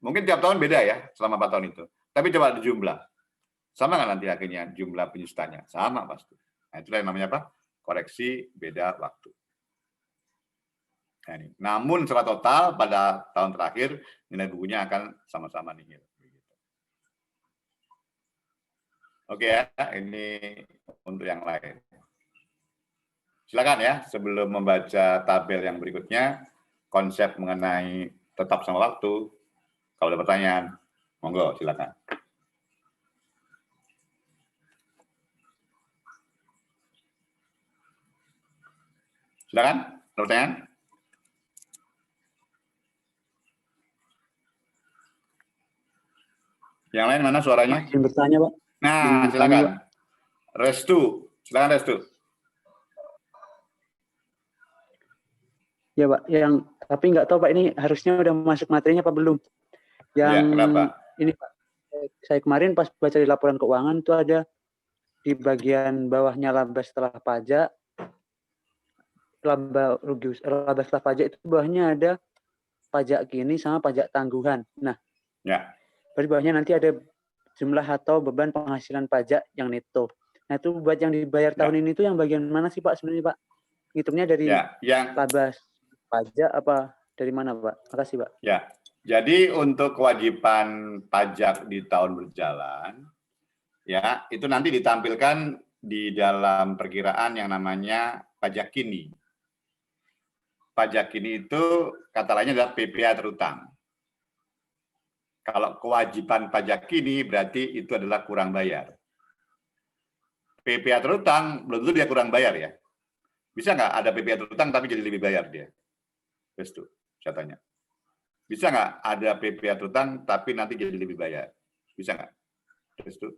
Mungkin tiap tahun beda ya, selama 4 tahun itu. Tapi coba dijumlah. Sama nggak nanti akhirnya jumlah penyusutannya? Sama pasti. Nah, itulah yang namanya apa? Koreksi beda waktu. Nah, ini. Namun secara total pada tahun terakhir nilai bukunya akan sama-sama nihil. Oke ya, ini untuk yang lain. Silakan ya, sebelum membaca tabel yang berikutnya, konsep mengenai tetap sama waktu. Kalau ada pertanyaan, monggo silakan. Silakan, ada pertanyaan? Yang lain mana suaranya? Izin bertanya, Pak. Nah, silakan. Restu, silakan Restu. Ya, Pak. Tapi nggak tahu, Pak, ini harusnya udah masuk materinya apa belum? Yang ya, kenapa? Ini, Pak. Saya kemarin pas baca di laporan keuangan itu ada di bagian bawahnya laba setelah pajak, laba setelah pajak itu bawahnya ada pajak kini sama pajak tangguhan. Nah, ya. Di bawahnya nanti ada jumlah atau beban penghasilan pajak yang neto. Nah, itu buat yang dibayar tahun ini itu yang bagian mana sih Pak sebenarnya Pak? Hitungnya dari yang laba pajak apa dari mana Pak? Makasih Pak. Ya, Jadi untuk kewajiban pajak di tahun berjalan, ya itu nanti ditampilkan di dalam perkiraan yang namanya pajak kini. Pajak kini itu kata lainnya adalah PPh terutang. Kalau kewajiban pajak kini berarti itu adalah kurang bayar. PPh terutang belum tentu dia kurang bayar ya. Bisa nggak ada PPh terutang tapi jadi lebih bayar dia? Terus tuh, saya tanya. Bisa nggak ada PPh terutang tapi nanti jadi lebih bayar? Bisa nggak? Terus tuh.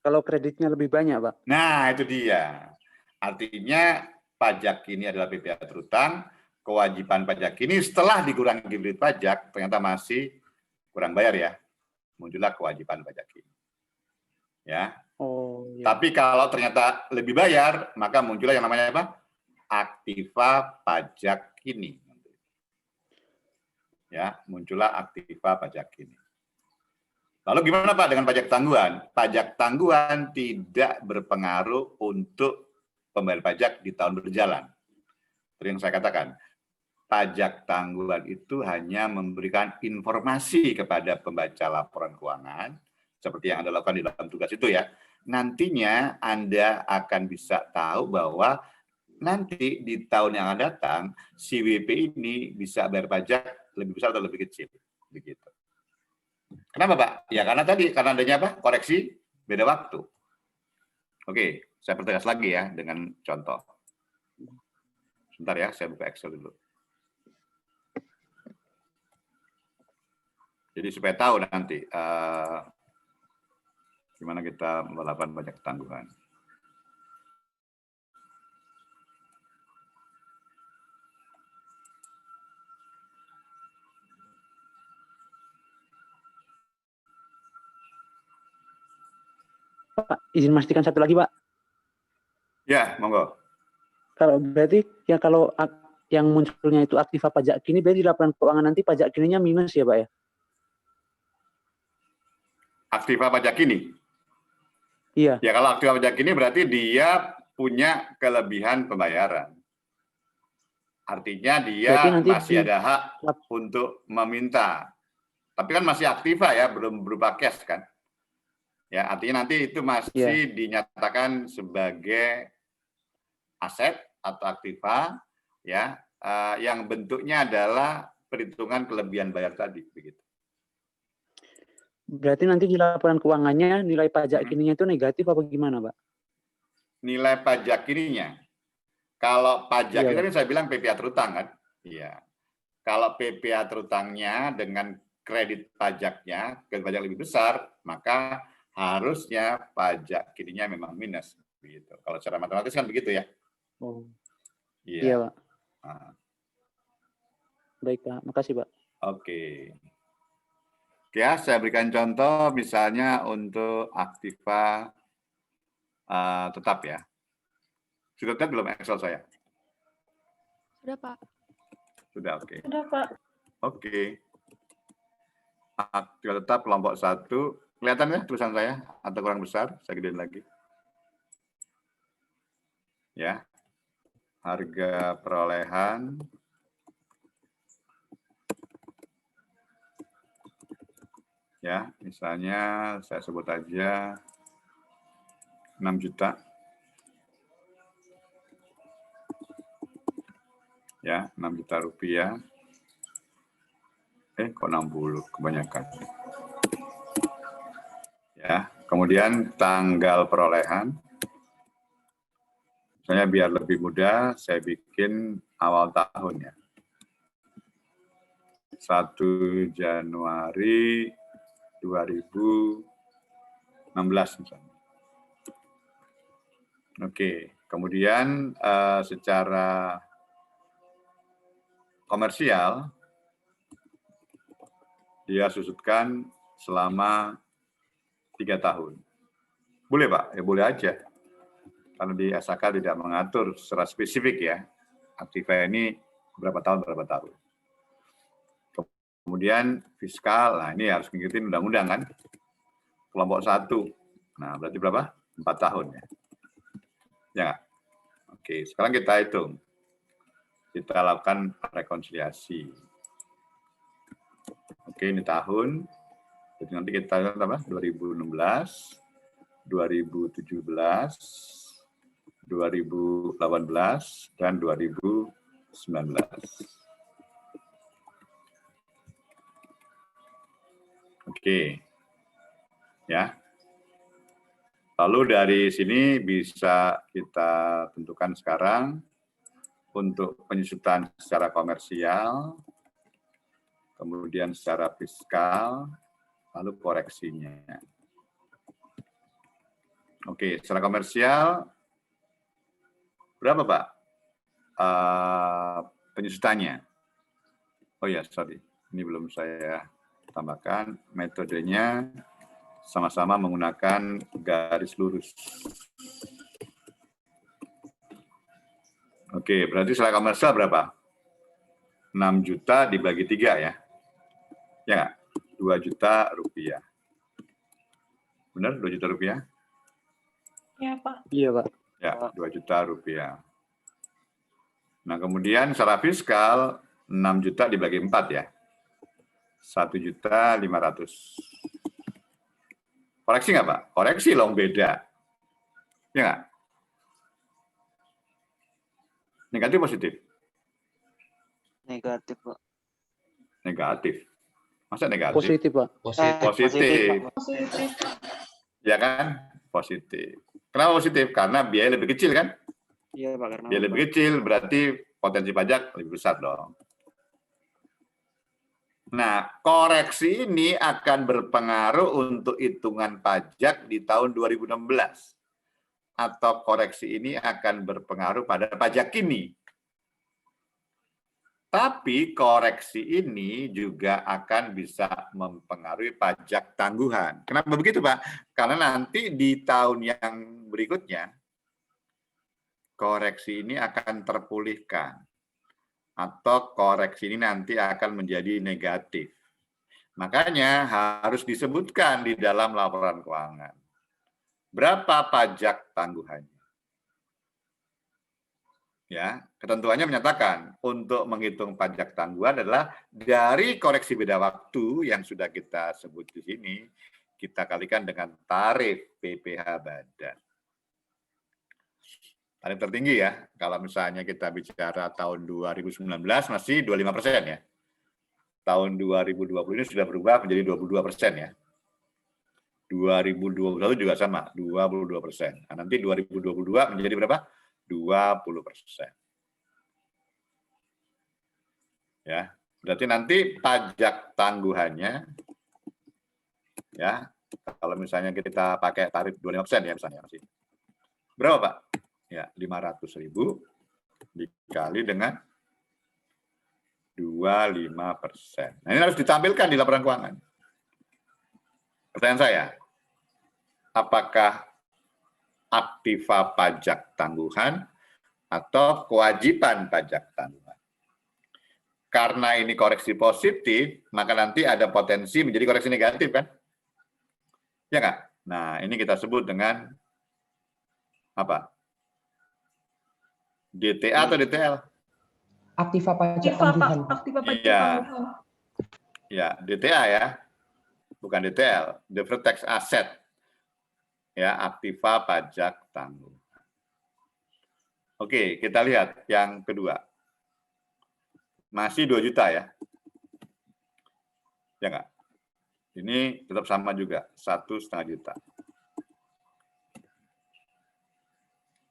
Kalau kreditnya lebih banyak, Pak. Nah, itu dia. Artinya pajak ini adalah PPh terutang, kewajiban pajak ini setelah dikurangi kredit pajak ternyata masih kurang bayar ya. Muncullah kewajiban pajak ini. Ya. Oh, iya. Tapi kalau ternyata lebih bayar, maka muncullah yang namanya apa? Aktiva pajak kini. Ya, muncullah aktiva pajak kini. Lalu gimana Pak dengan pajak tangguhan? Pajak tangguhan tidak berpengaruh untuk pembayar pajak di tahun berjalan. Seperti yang saya katakan, pajak tangguhan itu hanya memberikan informasi kepada pembaca laporan keuangan, seperti yang Anda lakukan di dalam tugas itu ya. Nantinya Anda akan bisa tahu bahwa nanti di tahun yang akan datang, si WP ini bisa bayar pajak lebih besar atau lebih kecil. Begitu. Kenapa Pak? Ya karena tadi, karena adanya apa? Koreksi beda waktu. Oke, saya pertegas lagi ya dengan contoh. Sebentar ya, saya buka Excel dulu. Jadi supaya tahu nanti gimana kita melakukan pajak tangguhan. Pak, izin memastikan satu lagi, Pak. Ya, monggo. Kalau berarti ya kalau yang munculnya itu aktiva pajak kini, berarti di laporan keuangan nanti pajak kininya minus ya, Pak ya? Aktiva pajak kini? Iya. Ya kalau aktiva pajak kini berarti dia punya kelebihan pembayaran. Artinya dia masih ada hak untuk meminta. Tapi kan masih aktiva ya, belum berupa cash kan. Ya, artinya nanti itu masih dinyatakan sebagai aset atau aktiva ya, yang bentuknya adalah perhitungan kelebihan bayar tadi begitu. Berarti nanti di laporan keuangannya nilai pajak kininya itu negatif apa gimana, Pak? Nilai pajak kininya. Kalau pajak ini kan saya bilang PPh terutang kan? Iya. Kalau PPh terutangnya dengan kredit pajaknya, kredit pajak lebih besar, maka harusnya pajak kininya memang minus begitu. Kalau secara matematis kan begitu ya. Oh. Iya, iya Pak. Nah. Baik Pak, makasih Pak. Oke. Oke ya, saya berikan contoh misalnya untuk aktiva tetap ya. Sudah tetap belum Excel saya? Sudah Pak. Sudah, oke. Sudah Pak. Oke. Aktiva tetap kelompok 1. Kelihatan ya tulisan saya atau kurang besar? Saya gedein lagi. Ya. Harga perolehan. Ya, misalnya saya sebut aja 6 juta. Ya, 6 juta rupiah. Kok 60? Kebanyakan. Ya, kemudian tanggal perolehan. Misalnya biar lebih mudah, saya bikin awal tahun ya. 1 Januari 2016 misalnya. Oke, kemudian secara komersial dia susutkan selama 3 tahun. Boleh Pak? Ya boleh aja. Karena di SAK tidak mengatur secara spesifik ya. Aktiva ini berapa tahun. Kemudian fiskal, nah ini harus ngikutin undang-undang kan. Kelompok 1. Nah, berarti berapa? 4 tahun ya. Ya. Oke, sekarang kita hitung. Kita lakukan rekonsiliasi. Oke, ini tahun. Jadi nanti kita lihat apa? 2016, 2017, 2018, dan 2019. Oke. Ya. Lalu dari sini bisa kita tentukan sekarang untuk penyusutan secara komersial, kemudian secara fiskal, lalu koreksinya. Oke, secara komersial berapa Pak penyusutannya? Oh ya, sorry, ini belum saya tambahkan. Metodenya sama-sama menggunakan garis lurus. Oke, berarti secara komersial berapa? 6 juta dibagi 3 ya? Ya, 2 juta rupiah. Benar, 2 juta rupiah? Ya, Pak. Iya, Pak. Ya, 2 juta rupiah. Nah, kemudian secara fiskal 6 juta dibagi 4 ya. 1.500.000. Koreksi nggak Pak? Koreksi loh, beda. Ya nggak? Negatif positif? Negatif, Pak. Negatif. Masa negatif? Positif, Pak. Positif. Positif. Ya kan? Positif. Kenapa positif? Karena biaya lebih kecil kan? Iya, Pak. Karena Biaya lebih kecil berarti potensi pajak lebih besar dong. Nah, koreksi ini akan berpengaruh untuk hitungan pajak di tahun 2016. Atau koreksi ini akan berpengaruh pada pajak kini. Tapi koreksi ini juga akan bisa mempengaruhi pajak tangguhan. Kenapa begitu, Pak? Karena nanti di tahun yang berikutnya, koreksi ini akan terpulihkan. Atau koreksi ini nanti akan menjadi negatif. Makanya harus disebutkan di dalam laporan keuangan. Berapa pajak tangguhannya? Ya, ketentuannya menyatakan untuk menghitung pajak tangguhan adalah dari koreksi beda waktu yang sudah kita sebut di sini, kita kalikan dengan tarif PPh badan. Tarif tertinggi ya, kalau misalnya kita bicara tahun 2019 masih 25% ya. Tahun 2020 ini sudah berubah menjadi 22% ya. 2021 juga sama, 22%. Nah, nanti 2022 menjadi berapa? 20%. Ya, berarti nanti pajak tangguhannya, ya, kalau misalnya kita pakai tarif 25% ya misalnya, masih. Berapa Pak? Ya, 500.000 dikali dengan 25%. Nah, ini harus ditampilkan di laporan keuangan. Pertanyaan saya, apakah aktiva pajak tangguhan atau kewajiban pajak tangguhan? Karena ini koreksi positif, maka nanti ada potensi menjadi koreksi negatif kan? Ya nggak? Nah, ini kita sebut dengan apa? DTA atau DTL? Aktiva pajak tangguhan. Aktiva pajak Iya. tangguhan. Ya, DTA ya. Bukan DTL, Deferred Tax Asset. Ya, aktiva pajak tangguhan. Oke, kita lihat yang kedua. Masih 2 juta ya. Ya nggak? Ini tetap sama juga, 1,5 juta.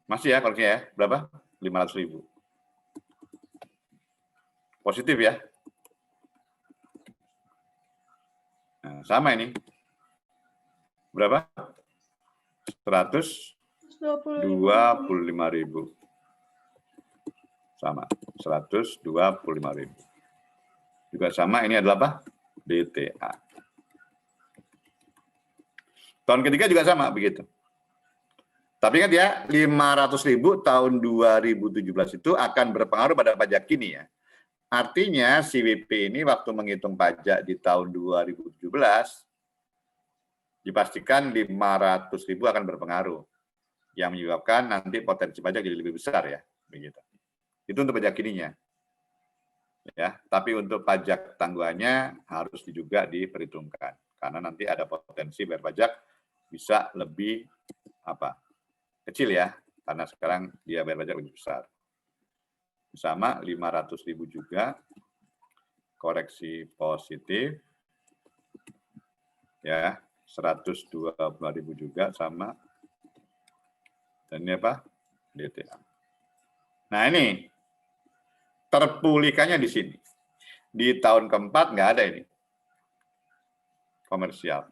Masih ya koreksinya ya, berapa? 500.000. Positif ya. Nah, sama ini. Berapa? 125.000. Sama, 125.000. Juga sama, ini adalah apa? DTA. Tahun ketiga juga sama, begitu. Tapi kan ya, 500.000 tahun 2017 itu akan berpengaruh pada pajak kini ya. Artinya si WP ini waktu menghitung pajak di tahun 2017, dipastikan 500.000 akan berpengaruh. Yang menyebabkan nanti potensi pajak jadi lebih besar ya. Begitu. Itu untuk pajak kininya. Ya, tapi untuk pajak tangguhannya harus juga diperhitungkan karena nanti ada potensi bayar pajak bisa lebih kecil ya, karena sekarang dia bayar pajak lebih besar. Sama 500.000 juga koreksi positif ya, 120.000 juga sama, dan ini DTA. Nah ini terpulihkannya di sini. Di tahun keempat nggak ada ini. Komersial.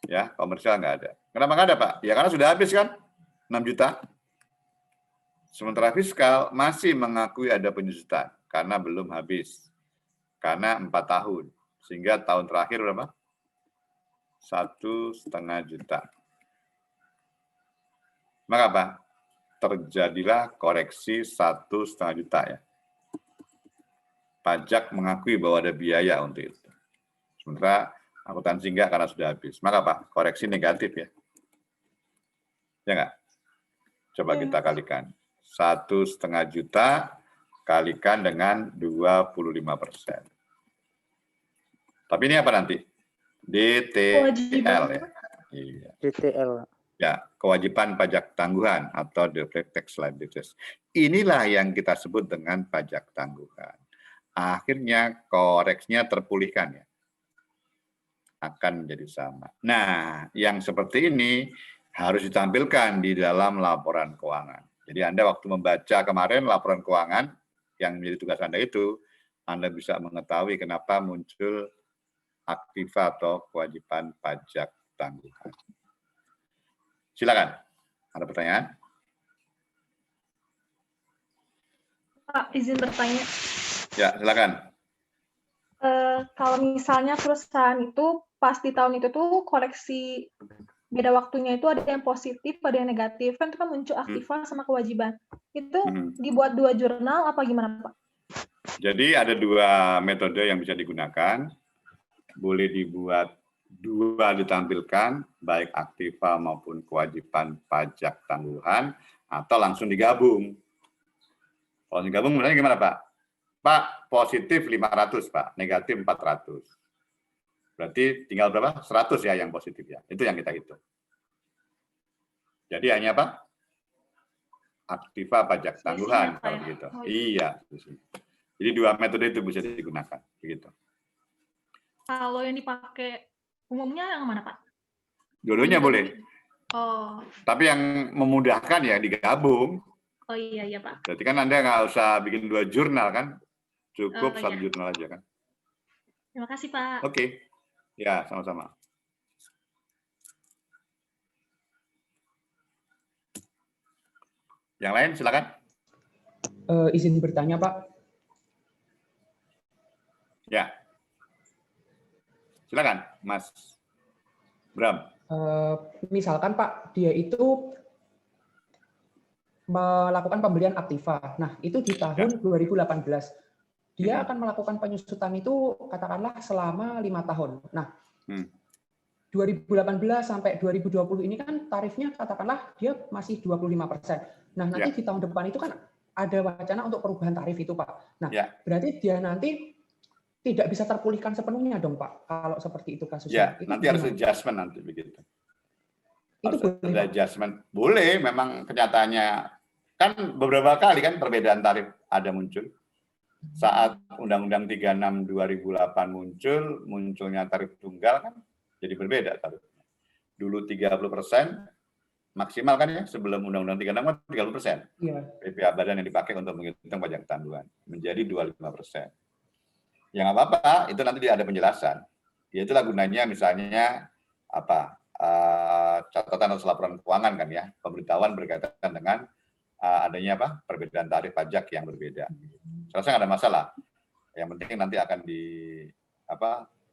Ya, komersial nggak ada. Kenapa nggak ada, Pak? Ya karena sudah habis kan, 6 juta. Sementara fiskal masih mengakui ada penyusutan karena belum habis. Karena 4 tahun. Sehingga tahun terakhir berapa? 1,5 juta. Maka apa? Terjadilah koreksi 1,5 juta ya. Pajak mengakui bahwa ada biaya untuk itu. Sementara akuntansi enggak karena sudah habis. Maka apa? Koreksi negatif ya. Ya enggak? Coba kita kalikan. 1,5 juta kalikan dengan 25%. Tapi ini apa nanti? DTL ya. Iya. DTL. Ya, kewajiban pajak tangguhan atau deferred tax liabilities. Inilah yang kita sebut dengan pajak tangguhan. Akhirnya koreksinya terpulihkan ya. Akan menjadi sama. Nah, yang seperti ini harus ditampilkan di dalam laporan keuangan. Jadi Anda waktu membaca kemarin laporan keuangan yang menjadi tugas Anda itu, Anda bisa mengetahui kenapa muncul aktiva atau kewajiban pajak tangguhan. Silakan. Ada pertanyaan? Pak, izin bertanya. Ya, silakan. Kalau misalnya perusahaan itu pas di tahun itu tuh koreksi beda waktunya itu ada yang positif, ada yang negatif. Kan itu kan muncul aktiva sama kewajiban. Itu dibuat 2 jurnal apa gimana, Pak? Jadi ada 2 metode yang bisa digunakan. Boleh dibuat 2 ditampilkan, baik aktiva maupun kewajiban pajak tangguhan, atau langsung digabung. Kalau digabung sebenarnya gimana, Pak? Pak, positif 500, Pak, negatif 400. Berarti tinggal berapa? 100 ya yang positif ya. Itu yang kita hitung. Jadi hanya apa? Aktiva pajak tangguhan kalau begitu. Iya. Jadi 2 metode itu bisa digunakan. Begitu. Kalau yang dipakai umumnya yang mana, Pak? Dua-duanya boleh. Oh. Tapi yang memudahkan ya digabung. Oh iya, Pak. Berarti kan Anda nggak usah bikin 2 jurnal kan? Cukup 1 jurnal aja kan? Terima kasih, Pak. Oke. Ya, sama-sama. Yang lain silakan. Izin bertanya, Pak. Ya. Silakan, Mas Bram. Misalkan Pak, dia itu melakukan pembelian aktiva. Nah, itu di tahun 2018. Dia akan melakukan penyusutan itu katakanlah selama 5 tahun. Nah, 2018 sampai 2020 ini kan tarifnya katakanlah dia masih 25%. Nah, nanti di tahun depan itu kan ada wacana untuk perubahan tarif itu, Pak. Nah, berarti dia nanti tidak bisa terpulihkan sepenuhnya dong, Pak, kalau seperti itu kasusnya. Ya, nanti harus adjustment nanti begitu. Itu boleh, ada adjustment. Boleh, memang kenyataannya kan beberapa kali kan perbedaan tarif ada muncul. Saat Undang-Undang 36 2008 munculnya tarif tunggal kan jadi berbeda tarifnya. Dulu 30% maksimal kan ya, sebelum Undang-Undang 36 30%. Iya. PPh badan yang dipakai untuk menghitung pajak tangguhan menjadi 25%. Ya nggak apa-apa, itu nanti ada penjelasan. Ya itulah gunanya misalnya catatan atau laporan keuangan kan ya, pemberitahuan berkaitan dengan adanya perbedaan tarif pajak yang berbeda. Saya rasa nggak ada masalah. Yang penting nanti akan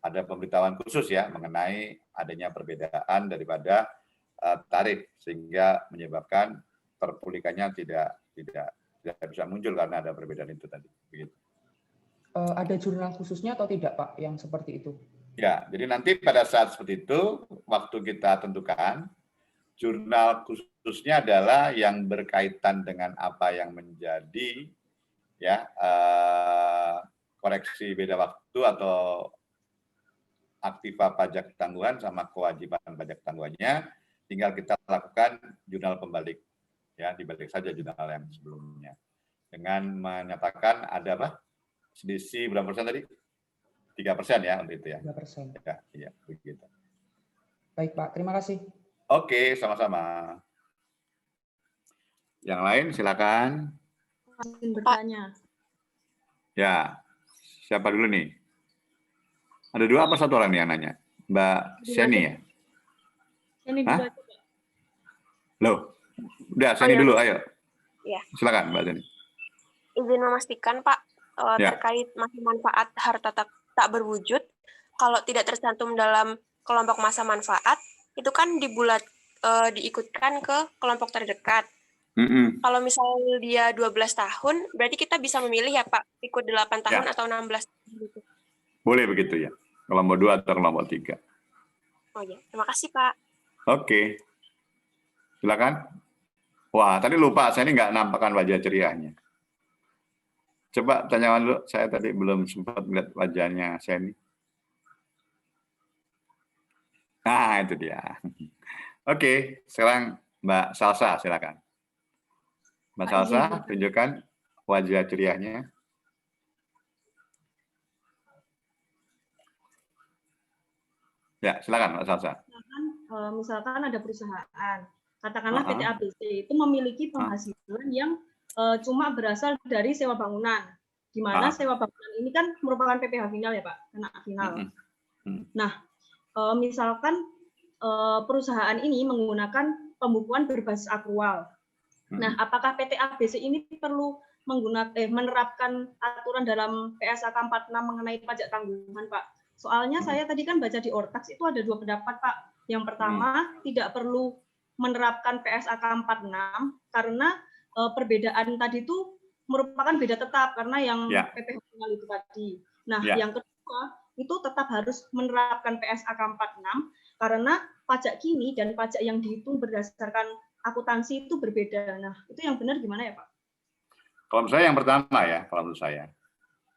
ada pemberitahuan khusus ya mengenai adanya perbedaan daripada tarif sehingga menyebabkan terpulihkannya tidak bisa muncul karena ada perbedaan itu tadi. Begitu. Ada jurnal khususnya atau tidak, Pak, yang seperti itu? Ya, jadi nanti pada saat seperti itu, waktu kita tentukan, jurnal khususnya adalah yang berkaitan dengan apa yang menjadi ya koreksi beda waktu atau aktiva pajak tangguhan sama kewajiban pajak tangguhannya, tinggal kita lakukan jurnal pembalik, ya dibalik saja jurnal yang sebelumnya, dengan menyatakan ada apa? Selisih berapa persen tadi? 3% ya untuk itu ya. 3%. Ya, iya, begitu. Baik Pak, terima kasih. Oke, sama-sama. Yang lain silakan. Bertanya. Ya, siapa dulu nih? Ada 2 apa 1 orang nih yang nanya? Mbak Sheni ya? Ini Hah? Loh, udah Sheni dulu, ayo. Ya. Silakan Mbak Sheni. Izin memastikan Pak, Ya. terkait masa manfaat harta tak berwujud, kalau tidak tercantum dalam kelompok masa manfaat, itu kan diikutkan ke kelompok terdekat. Kalau misalnya dia 12 tahun, berarti kita bisa memilih ya Pak, ikut 8 tahun atau 16 tahun gitu. Boleh begitu ya, kelompok 2 atau kelompok 3. Oh ya, terima kasih Pak. Oke, silakan. Wah, tadi lupa, saya ini nggak nampakkan wajah cerianya. Coba tanyakan dulu, saya tadi belum sempat melihat wajahnya Sheni. Nah, itu dia. Oke, sekarang Mbak Salsa, silakan. Mbak Salsa, tunjukkan wajah cerianya. Ya, silakan Mbak Salsa. Misalkan ada perusahaan, katakanlah PT ABC itu memiliki penghasilan yang cuma berasal dari sewa bangunan, di mana sewa bangunan ini kan merupakan PPh final ya Pak, kena final. Nah, misalkan perusahaan ini menggunakan pembukuan berbasis akrual. Nah, apakah PT ABC ini perlu menerapkan aturan dalam PSAK 46 mengenai pajak tanggungan, Pak? Soalnya saya tadi kan baca di Ortax itu ada 2 pendapat, Pak. Yang pertama, tidak perlu menerapkan PSAK 46 karena perbedaan tadi itu merupakan beda tetap karena yang PPh final itu tadi. Nah, yang kedua, itu tetap harus menerapkan PSAK 46 karena pajak kini dan pajak yang dihitung berdasarkan akuntansi itu berbeda. Nah, itu yang benar gimana ya, Pak? Kalau menurut saya yang pertama ya, kalau menurut saya.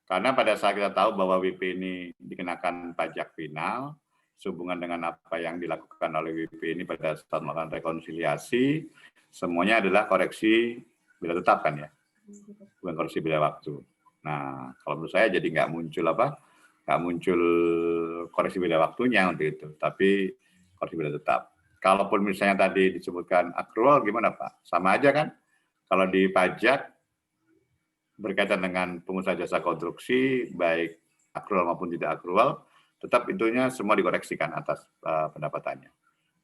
Karena pada saat kita tahu bahwa WP ini dikenakan pajak final, sehubungan dengan apa yang dilakukan oleh WP ini pada saat melakukan rekonsiliasi, semuanya adalah koreksi bila tetap kan ya, bukan koreksi bila waktu. Nah, kalau menurut saya jadi nggak muncul koreksi bila waktunya untuk itu, tapi koreksi bila tetap. Kalaupun misalnya tadi disebutkan akrual, gimana Pak? Sama aja kan? Kalau di pajak berkaitan dengan pengusaha jasa konstruksi, baik akrual maupun tidak akrual, tetap intinya semua dikoreksikan atas pendapatannya.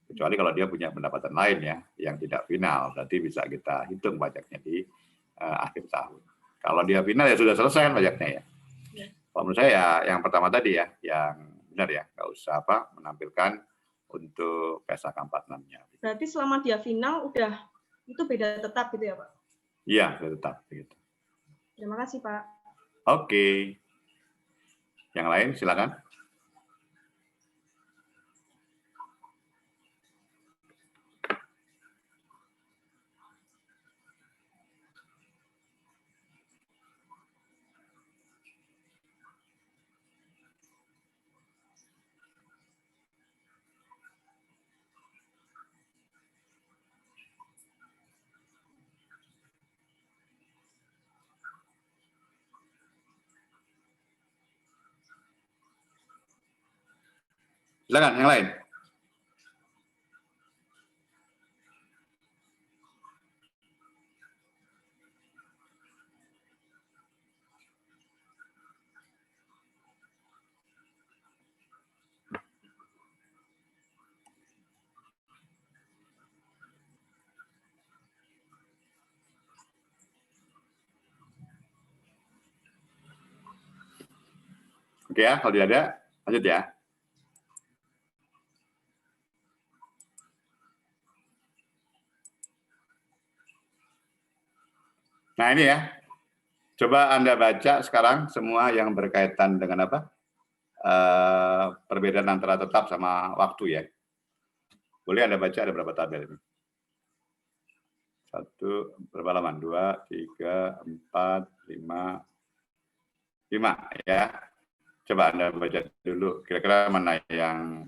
Kecuali kalau dia punya pendapatan lain ya, yang tidak final, berarti bisa kita hitung pajaknya di akhir tahun. Kalau dia final ya sudah selesai pajaknya ya. Kalau menurut saya yang pertama tadi ya, yang benar ya, nggak usah menampilkan untuk PSAK 46-nya. Berarti selama dia final udah itu beda tetap gitu ya Pak? Iya, beda tetap begitu. Terima kasih Pak. Oke. Yang lain silakan. Silakan yang lain. Oke ya, kalau tidak ada, lanjut ya. Nah ini ya, coba Anda baca sekarang semua yang berkaitan dengan apa? Perbedaan antara tetap sama waktu ya. Boleh Anda baca ada berapa tabel ini? berapa halaman? 2, 3, 4, 5 ya. Coba Anda baca dulu, kira-kira mana yang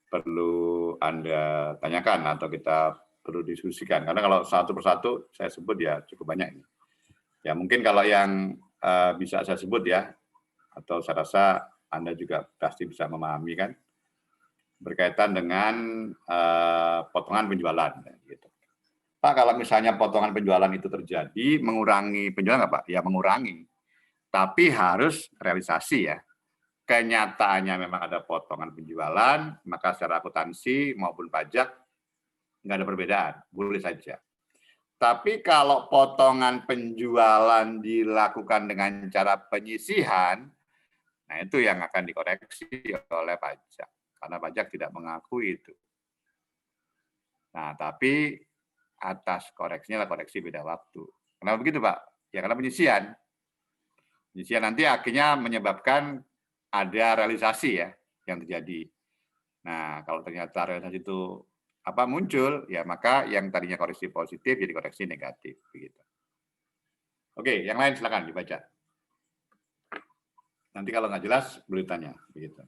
perlu Anda tanyakan atau kita perlu diskusikan. Karena kalau satu persatu saya sebut ya cukup banyak ini. Ya mungkin kalau yang bisa saya sebut ya, atau saya rasa Anda juga pasti bisa memahami kan, berkaitan dengan potongan penjualan. Gitu. Pak, kalau misalnya potongan penjualan itu terjadi, mengurangi penjualan nggak Pak? Ya mengurangi. Tapi harus realisasi ya. Kenyataannya memang ada potongan penjualan, maka secara akuntansi maupun pajak nggak ada perbedaan, boleh saja. Tapi kalau potongan penjualan dilakukan dengan cara penyisihan, nah itu yang akan dikoreksi oleh pajak, karena pajak tidak mengakui itu. Nah, tapi atas koreksinya lah koreksi beda waktu. Kenapa begitu, Pak? Ya karena penyisihan. Penyisihan nanti akhirnya menyebabkan ada realisasi ya yang terjadi. Nah, kalau ternyata realisasi itu muncul, ya maka yang tadinya koreksi positif jadi koreksi negatif. Begitu. Oke, yang lain silakan dibaca. Nanti kalau nggak jelas boleh tanya. Begitu.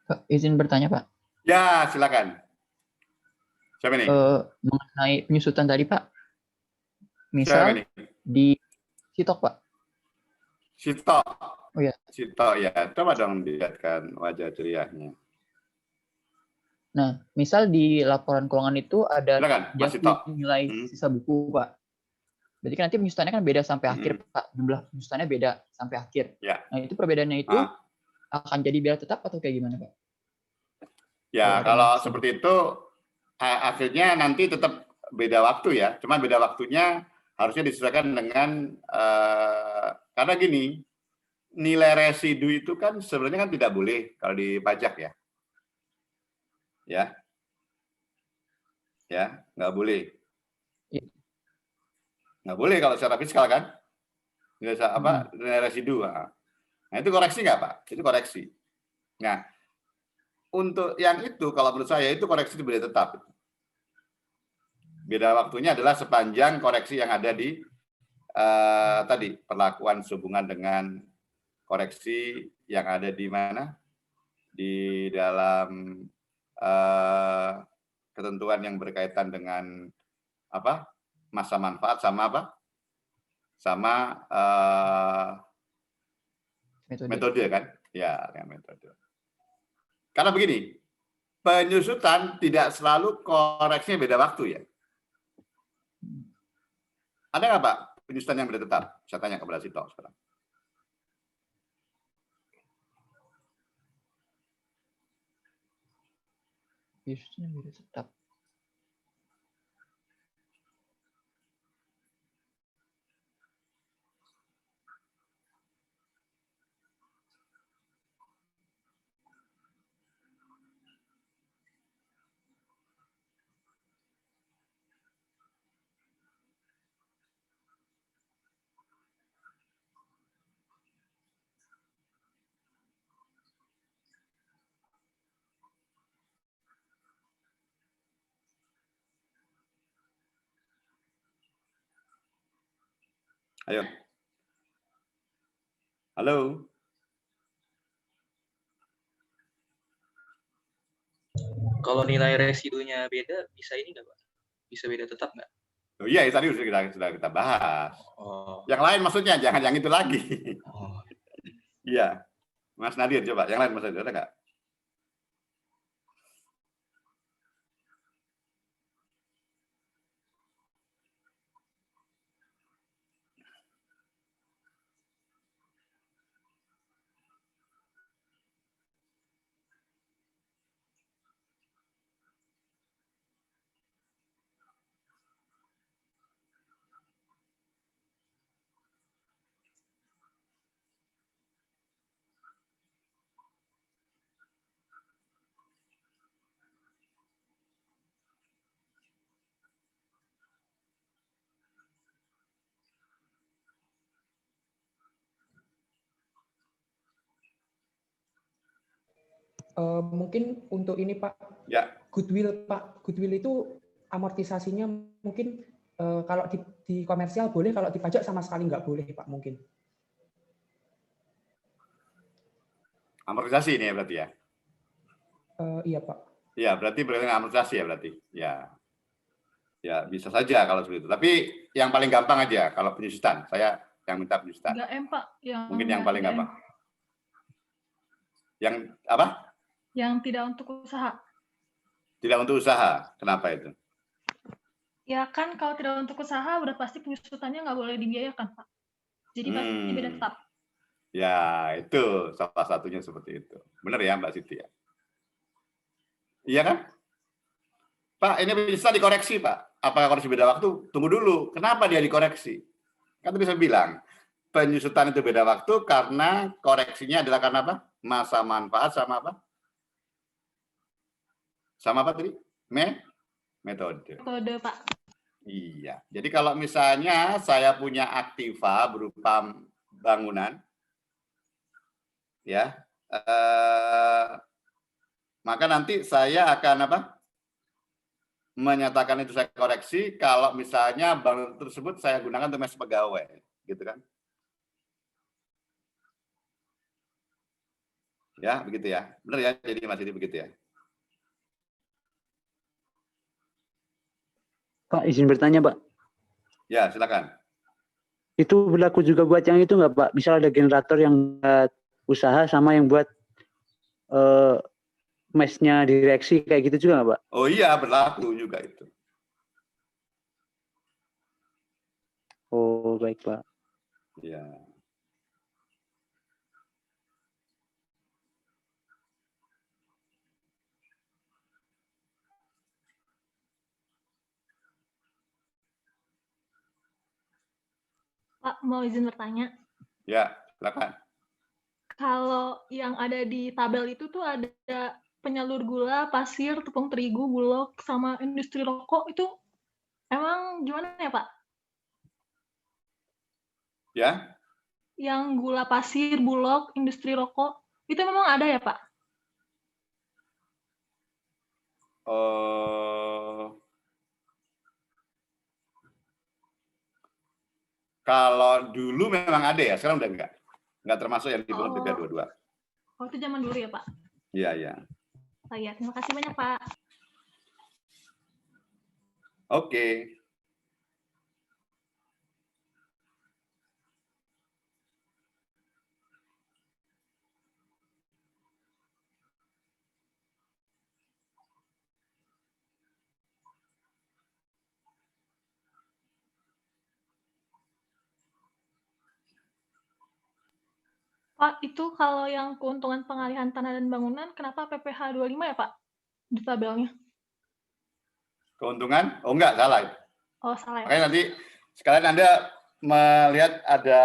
Pak, izin bertanya, Pak. Ya, silakan. Siapa nih? Mengenai penyusutan tadi, Pak. Misal di Sitok, Pak. Sitok. Oh ya. Sitok ya. Coba dong dilihatkan wajah ceriahnya. Nah, misal di laporan keuangan itu ada nilai sisa buku, Pak. Berarti kan nanti penyusutannya kan beda sampai akhir, Pak. Jumlah penyusutannya beda sampai akhir. Ya. Nah, itu perbedaannya itu akan jadi biaya tetap atau kayak gimana, Pak? Ya, kalau seperti itu akhirnya nanti tetap beda waktu ya. Cuma beda waktunya harusnya disesuaikan dengan karena gini, nilai residu itu kan sebenarnya kan tidak boleh kalau di pajak ya. Ya, nggak boleh. Nggak boleh kalau secara fiskal kan. Nilai residu. Nah, itu koreksi nggak, Pak? Itu koreksi. Nah, untuk yang itu, kalau menurut saya, itu koreksi boleh tetap. Beda waktunya adalah sepanjang koreksi yang ada di tadi, perlakuan sehubungan dengan koreksi yang ada di mana? Di dalam ketentuan yang berkaitan dengan masa manfaat sama apa? Sama metode kan? Ya, dengan metode. Karena begini, penyusutan tidak selalu koreksinya beda waktu ya. Ada nggak Pak penyusutan yang beda tetap? Saya tanya kepada Sito sekarang. Penyusutan yang beda tetap. Ayo. Halo. Kalau nilai residunya beda, bisa ini nggak, Pak? Bisa beda tetap nggak? Oh iya, tadi sudah kita bahas. Oh. Yang lain maksudnya, jangan yang itu lagi. Oh. Iya. Mas Nadir, coba. Yang lain Mas Nadir, ada nggak? Mungkin untuk ini Pak, ya. Goodwill Pak, Goodwill itu amortisasinya mungkin kalau di komersial boleh, kalau di pajak sama sekali nggak boleh Pak mungkin. Amortisasi ini ya berarti ya? Iya Pak. Iya, berarti amortisasi ya berarti. Ya. Ya, bisa saja kalau seperti itu. Tapi yang paling gampang aja kalau penyusutan. Saya yang minta penyusutan. 3M Pak. Mungkin yang paling gampang. Yang apa? Yang tidak untuk usaha. Tidak untuk usaha. Kenapa itu? Ya kan kalau tidak untuk usaha udah pasti penyusutannya nggak boleh dibiayakan Pak. Jadi pasti beda tetap. Ya, itu salah satunya seperti itu. Benar ya Mbak Siti ya? Iya kan? Pak, ini bisa dikoreksi Pak. Apakah koreksi beda waktu? Tunggu dulu. Kenapa dia dikoreksi? Kan bisa bilang, penyusutan itu beda waktu karena koreksinya adalah karena apa? Masa manfaat sama apa? Sama apa tadi? Metode. Metode Pak. Iya. Jadi kalau misalnya saya punya aktiva berupa bangunan, ya, maka nanti saya akan apa? Menyatakan itu saya koreksi kalau misalnya bangunan tersebut saya gunakan untuk mes pegawai, gitu kan? Ya, begitu ya. Benar ya, jadi Mas ini begitu ya. Pak, izin bertanya, Pak. Ya, silakan. Itu berlaku juga buat yang itu nggak, Pak? Misal ada generator yang buat usaha sama yang buat mesnya direksi, kayak gitu juga nggak, Pak? Oh iya, berlaku juga itu. Oh, baik, Pak. Ya. Pak, mau izin bertanya? Ya, silakan. Kalau yang ada di tabel itu tuh ada penyalur gula, pasir, tepung terigu, bulog, sama industri rokok, itu emang gimana ya Pak? Ya? Yang gula pasir, bulog, industri rokok, itu memang ada ya Pak? Kalau dulu memang ada ya, sekarang udah enggak. Enggak termasuk yang di bulan 322. Oh, itu zaman dulu ya Pak? Iya, iya. Oh iya, terima kasih banyak Pak. Oke. Pak, itu kalau yang keuntungan pengalihan tanah dan bangunan, kenapa PPh 25 ya, Pak? Di tabelnya. Keuntungan? Oh enggak, salah. Oh, salah ya. Makanya nanti sekalian Anda melihat ada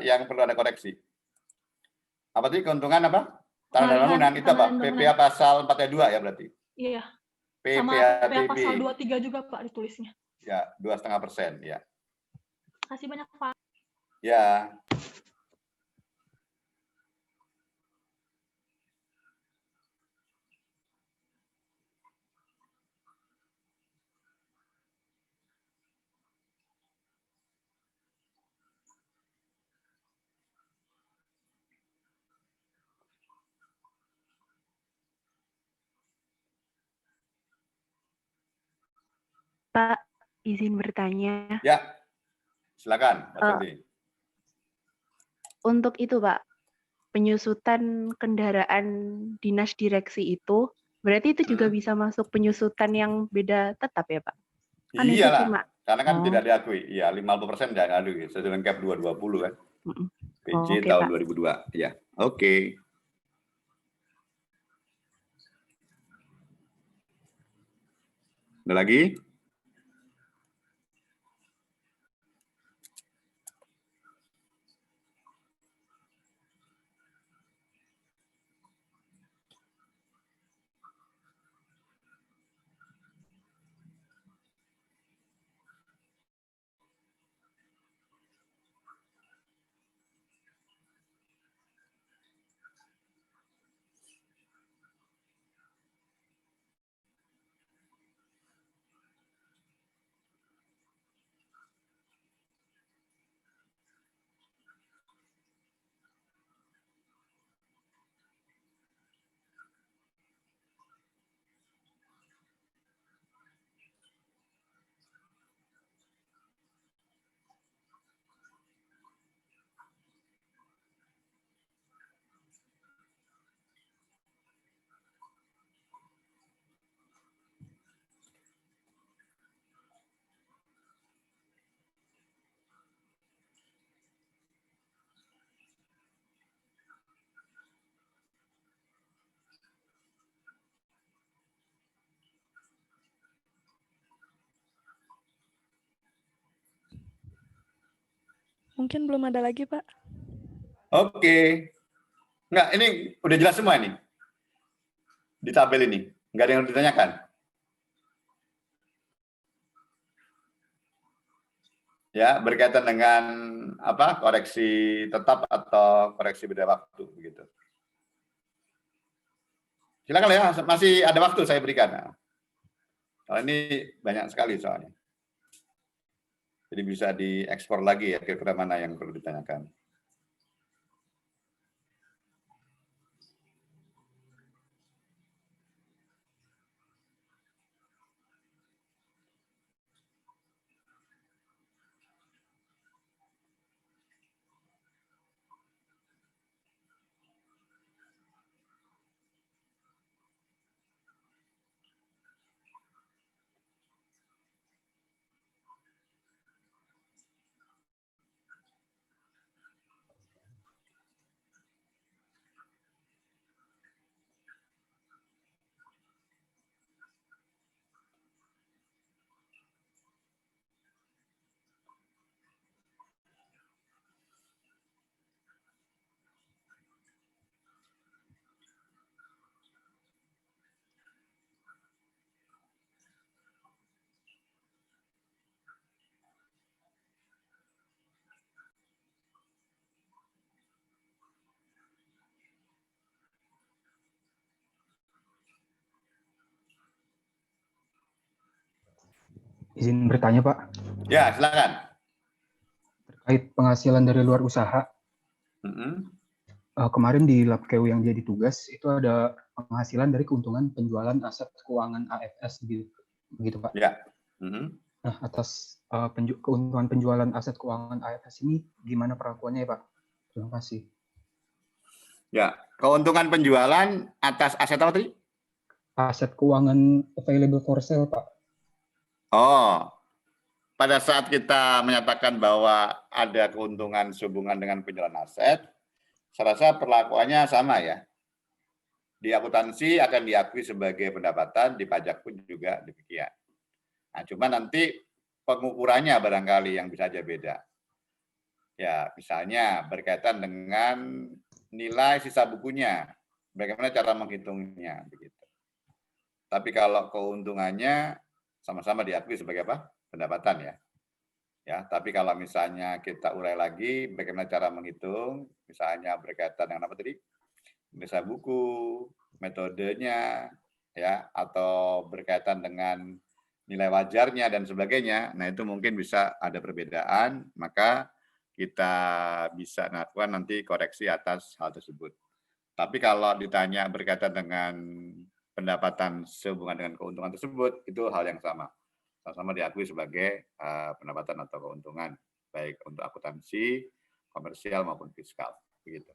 yang perlu Anda koreksi. Apa tadi keuntungan apa? Tanah dan bangunan itu apa? PPh pasal 4 ayat 2 ya berarti? Iya. Sama PPh pasal 23 juga, Pak, ditulisnya. Ya, 2,5%, ya. Kasih banyak, Pak. Ya. Pak, izin bertanya. Ya, silakan, Mas Ferdi. Untuk itu, Pak, penyusutan kendaraan dinas direksi itu, berarti itu juga bisa masuk penyusutan yang beda tetap ya, Pak? Kan Iyalah, itu cuma, karena kan tidak diakui. Iya, 50% tidak diakui. Sesuai dengan Cap 220 kan. PJ tahun Pak. 2002. Ya, oke. Ada lagi? Mungkin belum ada lagi, Pak. Oke. Enggak, ini udah jelas semua ini. Di tabel ini. Enggak ada yang ditanyakan. Ya, berkaitan dengan apa? Koreksi tetap atau koreksi beda waktu begitu. Silakan ya, masih ada waktu saya berikan. Kalau ini banyak sekali soalnya. Jadi bisa diekspor lagi ya, kira-kira mana yang perlu ditanyakan. Izin bertanya, Pak. Ya, silakan. Terkait penghasilan dari luar usaha. Kemarin di LabKeu yang jadi tugas, itu ada penghasilan dari keuntungan penjualan aset keuangan AFS, begitu, Pak? Ya. Nah, atas keuntungan penjualan aset keuangan AFS ini, gimana perlakuannya ya, Pak? Terima kasih. Ya, keuntungan penjualan atas aset apa tadi? Aset keuangan available for sale, Pak. Oh, pada saat kita menyatakan bahwa ada keuntungan sehubungan dengan penjualan aset, saya rasa perlakuannya sama ya. Di akuntansi akan diakui sebagai pendapatan, di pajak pun juga demikian. Nah, cuma nanti pengukurannya barangkali yang bisa aja beda. Ya, misalnya berkaitan dengan nilai sisa bukunya, bagaimana cara menghitungnya, begitu. Tapi kalau keuntungannya sama-sama diakui sebagai apa? Pendapatan ya. Ya, tapi kalau misalnya kita urai lagi bagaimana cara menghitung, misalnya berkaitan dengan apa tadi? Sisa buku, metodenya, ya, atau berkaitan dengan nilai wajarnya dan sebagainya. Nah, itu mungkin bisa ada perbedaan, maka kita bisa melakukan nanti koreksi atas hal tersebut. Tapi kalau ditanya berkaitan dengan pendapatan sehubungan dengan keuntungan tersebut, itu hal yang sama. Sama-sama diakui sebagai pendapatan atau keuntungan, baik untuk akuntansi, komersial maupun fiskal. Begitu.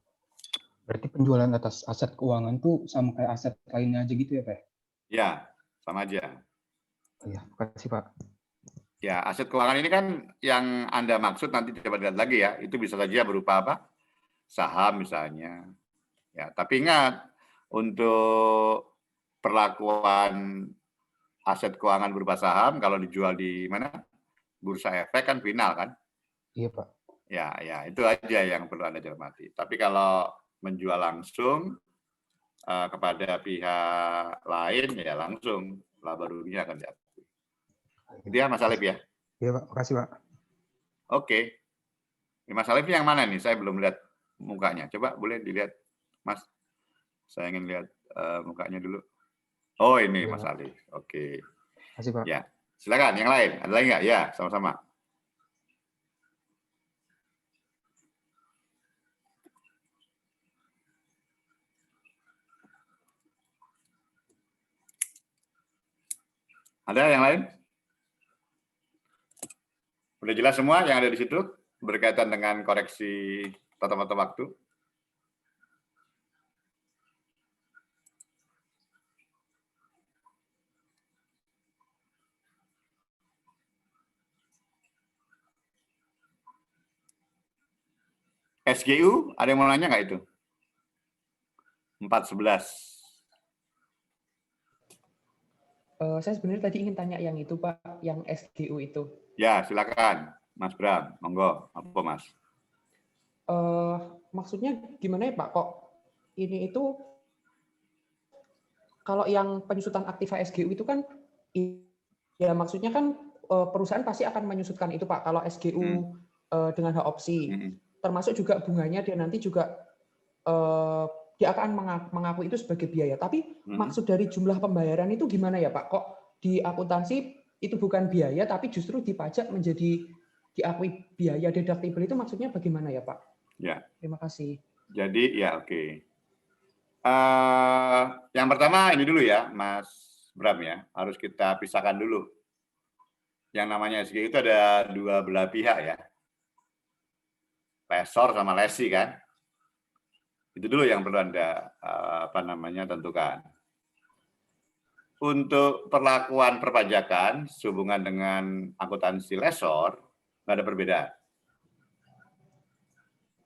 Berarti penjualan atas aset keuangan tuh sama kayak aset lainnya aja gitu ya, Pak? Ya, sama aja. Iya, makasih Pak. Ya, aset keuangan ini kan yang Anda maksud nanti coba lihat lagi ya, itu bisa saja berupa apa? Saham misalnya. Ya, tapi ingat, untuk perlakuan aset keuangan berupa saham, kalau dijual di mana? Bursa efek kan final kan? Iya Pak. Ya, itu aja yang perlu Anda cermati. Tapi kalau menjual langsung kepada pihak lain, ya langsung laba ruginya akan diakui. Itu ya Mas Alif ya? Iya Pak, makasih Pak. Oke. Mas Alif yang mana nih? Saya belum lihat mukanya. Coba boleh dilihat, Mas. Saya ingin lihat mukanya dulu. Oh ini Mas Alif. Oke. Makasih Pak. Ya, silakan. Yang lain, ada lagi nggak? Ya, sama-sama. Ada yang lain? Udah jelas semua yang ada di situ berkaitan dengan koreksi tata waktu? SGU, ada yang mau nanya nggak itu? 411. Saya sebenarnya tadi ingin tanya yang itu Pak, yang SGU itu. Ya, silakan, Mas Bram. Monggo, apa Mas? Maksudnya gimana ya Pak? Kok ini itu kalau yang penyusutan aktiva SGU itu kan, ya maksudnya kan perusahaan pasti akan menyusutkan itu Pak. Kalau SGU dengan hak opsi. Termasuk juga bunganya dia nanti juga dia akan mengaku itu sebagai biaya. Tapi maksud dari jumlah pembayaran itu gimana ya Pak? Kok di akuntansi itu bukan biaya, tapi justru di pajak menjadi diakui biaya deductible itu maksudnya bagaimana ya Pak? Ya. Terima kasih. Jadi ya oke. Yang pertama ini dulu ya Mas Bram ya, harus kita pisahkan dulu. Yang namanya SGU itu ada dua belah pihak ya. Lesor sama lesi kan, itu dulu yang perlu Anda tentukan. Untuk perlakuan perpajakan sehubungan dengan akuntansi lesor nggak ada perbedaan.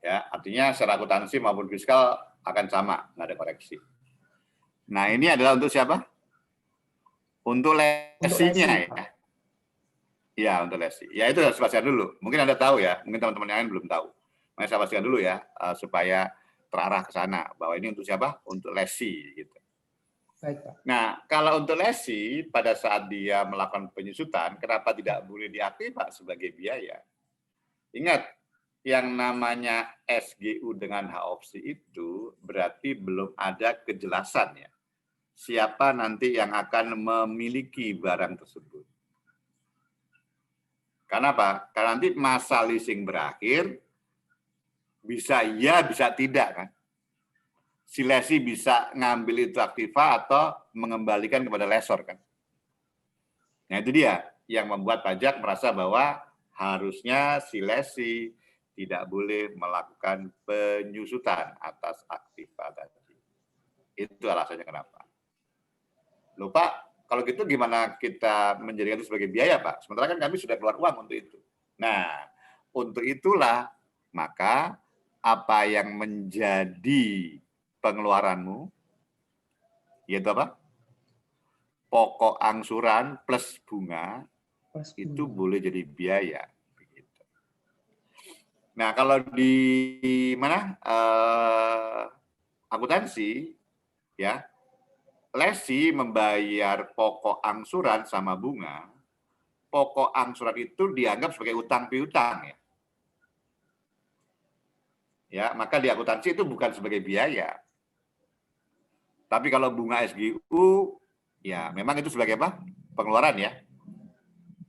Ya, artinya secara akuntansi maupun fiskal akan sama, nggak ada koreksi. Nah ini adalah untuk siapa? Untuk lesinya ya. Ya untuk lesi. Ya itu harus pastikan dulu. Mungkin Anda tahu ya, mungkin teman-teman yang lain belum tahu. Saya pastikan dulu ya, supaya terarah ke sana, bahwa ini untuk siapa? Untuk lesi. Gitu. Baik, Pak. Nah, kalau untuk lesi, pada saat dia melakukan penyusutan, kenapa tidak boleh diakui, Pak, sebagai biaya? Ingat, yang namanya SGU dengan hak opsi itu berarti belum ada kejelasan ya. Siapa nanti yang akan memiliki barang tersebut. Karena apa? Karena nanti masa leasing berakhir, bisa iya, bisa tidak kan. Si lesi bisa ngambil itu aktiva atau mengembalikan kepada lesor kan. Nah itu dia yang membuat pajak merasa bahwa harusnya si lesi tidak boleh melakukan penyusutan atas aktiva tadi. Itu alasannya kenapa. Loh Pak, kalau gitu gimana kita menjadikan itu sebagai biaya Pak? Sementara kan kami sudah keluar uang untuk itu. Nah, untuk itulah maka apa yang menjadi pengeluaranmu, yaitu apa? Pokok angsuran plus bunga, itu boleh jadi biaya. Nah, kalau di mana akuntansi, ya, lesi membayar pokok angsuran sama bunga, pokok angsuran itu dianggap sebagai utang piutang, ya. Ya, maka di akuntansi itu bukan sebagai biaya. Tapi kalau bunga SGU, ya memang itu sebagai apa? Pengeluaran, ya.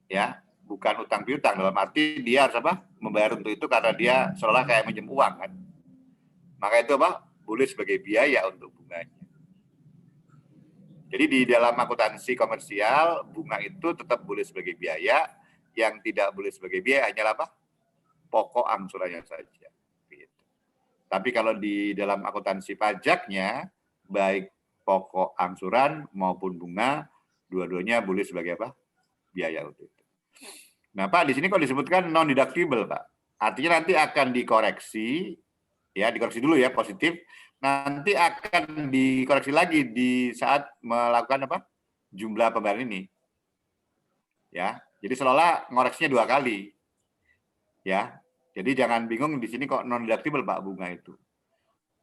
Ya, bukan utang piutang, dalam arti dia harus apa? Membayar untuk itu karena dia seolah kayak minjem uang, kan. Maka itu apa? Boleh sebagai biaya untuk bunganya. Jadi di dalam akuntansi komersial, bunga itu tetap boleh sebagai biaya, yang tidak boleh sebagai biaya hanyalah apa? Pokok angsurannya saja. Gitu. Tapi kalau di dalam akuntansi pajaknya, baik pokok angsuran maupun bunga, dua-duanya boleh sebagai apa? Biaya untuk itu. Nah, Pak, di sini kok disebutkan non-deductible, Pak? Artinya nanti akan dikoreksi, ya, dikoreksi dulu ya, positif. Nanti akan dikoreksi lagi di saat melakukan apa? Jumlah pembayaran ini. Ya, jadi seolah ngoreksinya 2 kali. Ya, jadi jangan bingung di sini kok non-deductible, Pak, bunga itu.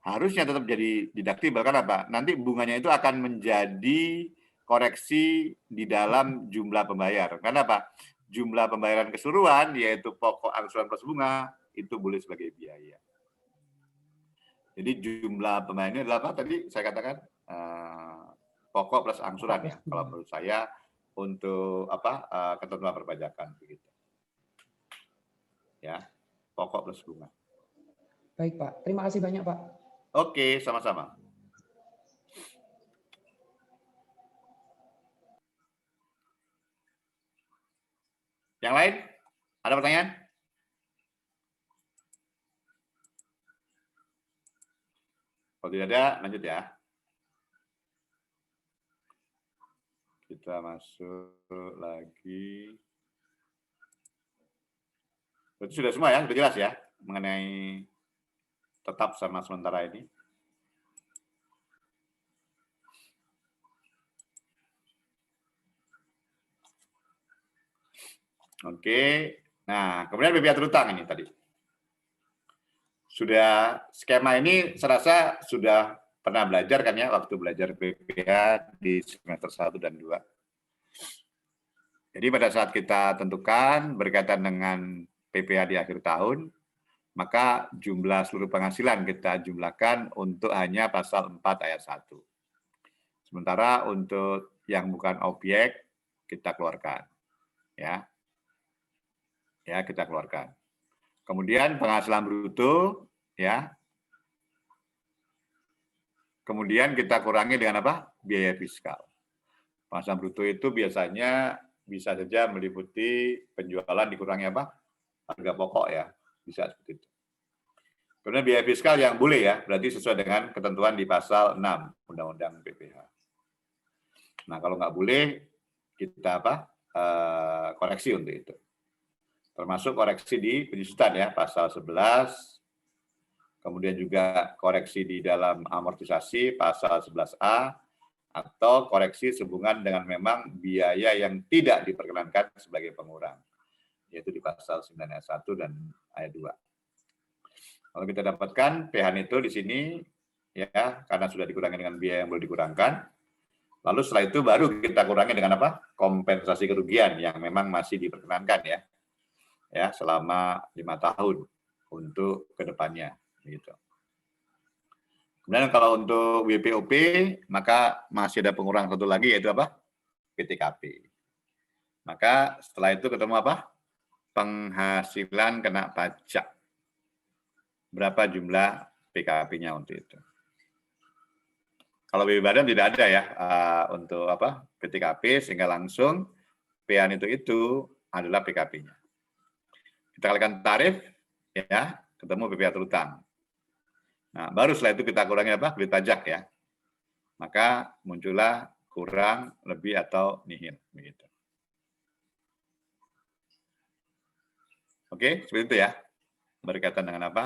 Harusnya tetap jadi deductible, karena apa? Nanti bunganya itu akan menjadi koreksi di dalam jumlah pembayar. Karena apa? Jumlah pembayaran keseluruhan, yaitu pokok angsuran plus bunga, itu boleh sebagai biaya. Jadi jumlah pembayaran ini adalah apa tadi saya katakan? Pokok plus angsuran, ya. Kalau menurut saya untuk apa? Ketentuan perpajakan begitu. Ya, pokok plus bunga. Baik, Pak. Terima kasih banyak, Pak. Oke, sama-sama. Yang lain? Ada pertanyaan? Kalau tidak ada, lanjut ya. Kita masuk lagi. Berarti sudah semua ya, sudah jelas ya mengenai tetap sama sementara ini. Oke, nah kemudian BPH terutang ini tadi. Sudah skema ini serasa sudah pernah belajar kan ya, waktu belajar BPH di semester 1 dan 2. Jadi pada saat kita tentukan berkaitan dengan PPH di akhir tahun, maka jumlah seluruh penghasilan kita jumlahkan untuk hanya pasal 4 ayat 1. Sementara untuk yang bukan objek, kita keluarkan. Ya, kita keluarkan. Kemudian penghasilan bruto, ya. Kemudian kita kurangi dengan apa? Biaya fiskal. Penghasilan bruto itu biasanya bisa saja meliputi penjualan dikurangi apa? Harga pokok, ya. Bisa seperti itu. Kemudian biaya fiskal yang boleh ya, berarti sesuai dengan ketentuan di pasal 6 Undang-Undang PPH. Nah, kalau nggak boleh, kita apa? Koreksi untuk itu. Termasuk koreksi di penyusutan ya, pasal 11, kemudian juga koreksi di dalam amortisasi, pasal 11A, atau koreksi sehubungan dengan memang biaya yang tidak diperkenankan sebagai pengurang, yaitu di pasal 9 ayat 1 dan ayat 2. Kalau kita dapatkan PH itu di sini, ya, karena sudah dikurangi dengan biaya yang boleh dikurangkan, lalu setelah itu baru kita kurangi dengan apa? Kompensasi kerugian yang memang masih diperkenankan ya. Ya, selama 5 tahun untuk kedepannya gitu. Kemudian kalau untuk WPOP maka masih ada pengurangan satu lagi yaitu apa? PTKP. Maka setelah itu ketemu apa? Penghasilan kena pajak. Berapa jumlah PKP-nya untuk itu? Kalau BB Badan tidak ada ya untuk apa? PTKP sehingga langsung PAN itu adalah PKP-nya. Kita kalikan tarif, ya, ketemu BPH terutang. Nah, baru setelah itu kita kurangi apa? Duit pajak ya. Maka muncullah kurang, lebih, atau nihil. Begitu. Oke, seperti itu ya. berkaitan dengan apa?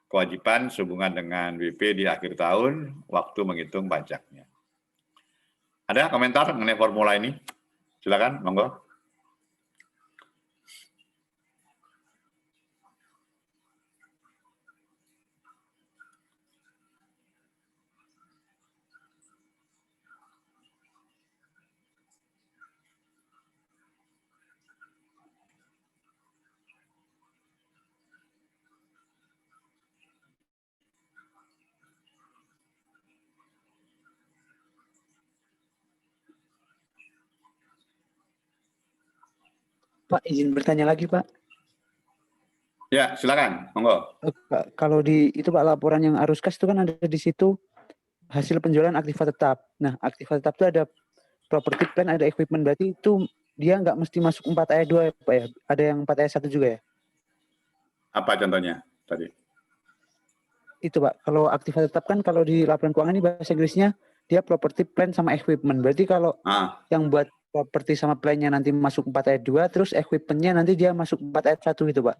Kewajiban sehubungan dengan WP di akhir tahun, waktu menghitung pajaknya. Ada komentar mengenai formula ini? Silakan, monggo. Pak, izin bertanya lagi, Pak. Ya, silakan, monggo. Pak, kalau di itu Pak laporan yang arus kas itu kan ada di situ hasil penjualan aktiva tetap. Nah, aktiva tetap itu ada property plan, ada equipment, berarti itu dia nggak mesti masuk 4 ayat 2 ya, Pak ya? Ada yang 4 ayat 1 juga ya? Apa contohnya tadi? Itu Pak, kalau aktiva tetap kan kalau di laporan keuangan ini bahasa Inggrisnya dia property plan sama equipment. Berarti kalau yang buat properti sama plan-nya nanti masuk 4 ayat 2, terus equipment-nya nanti dia masuk 4 ayat 1 gitu Pak?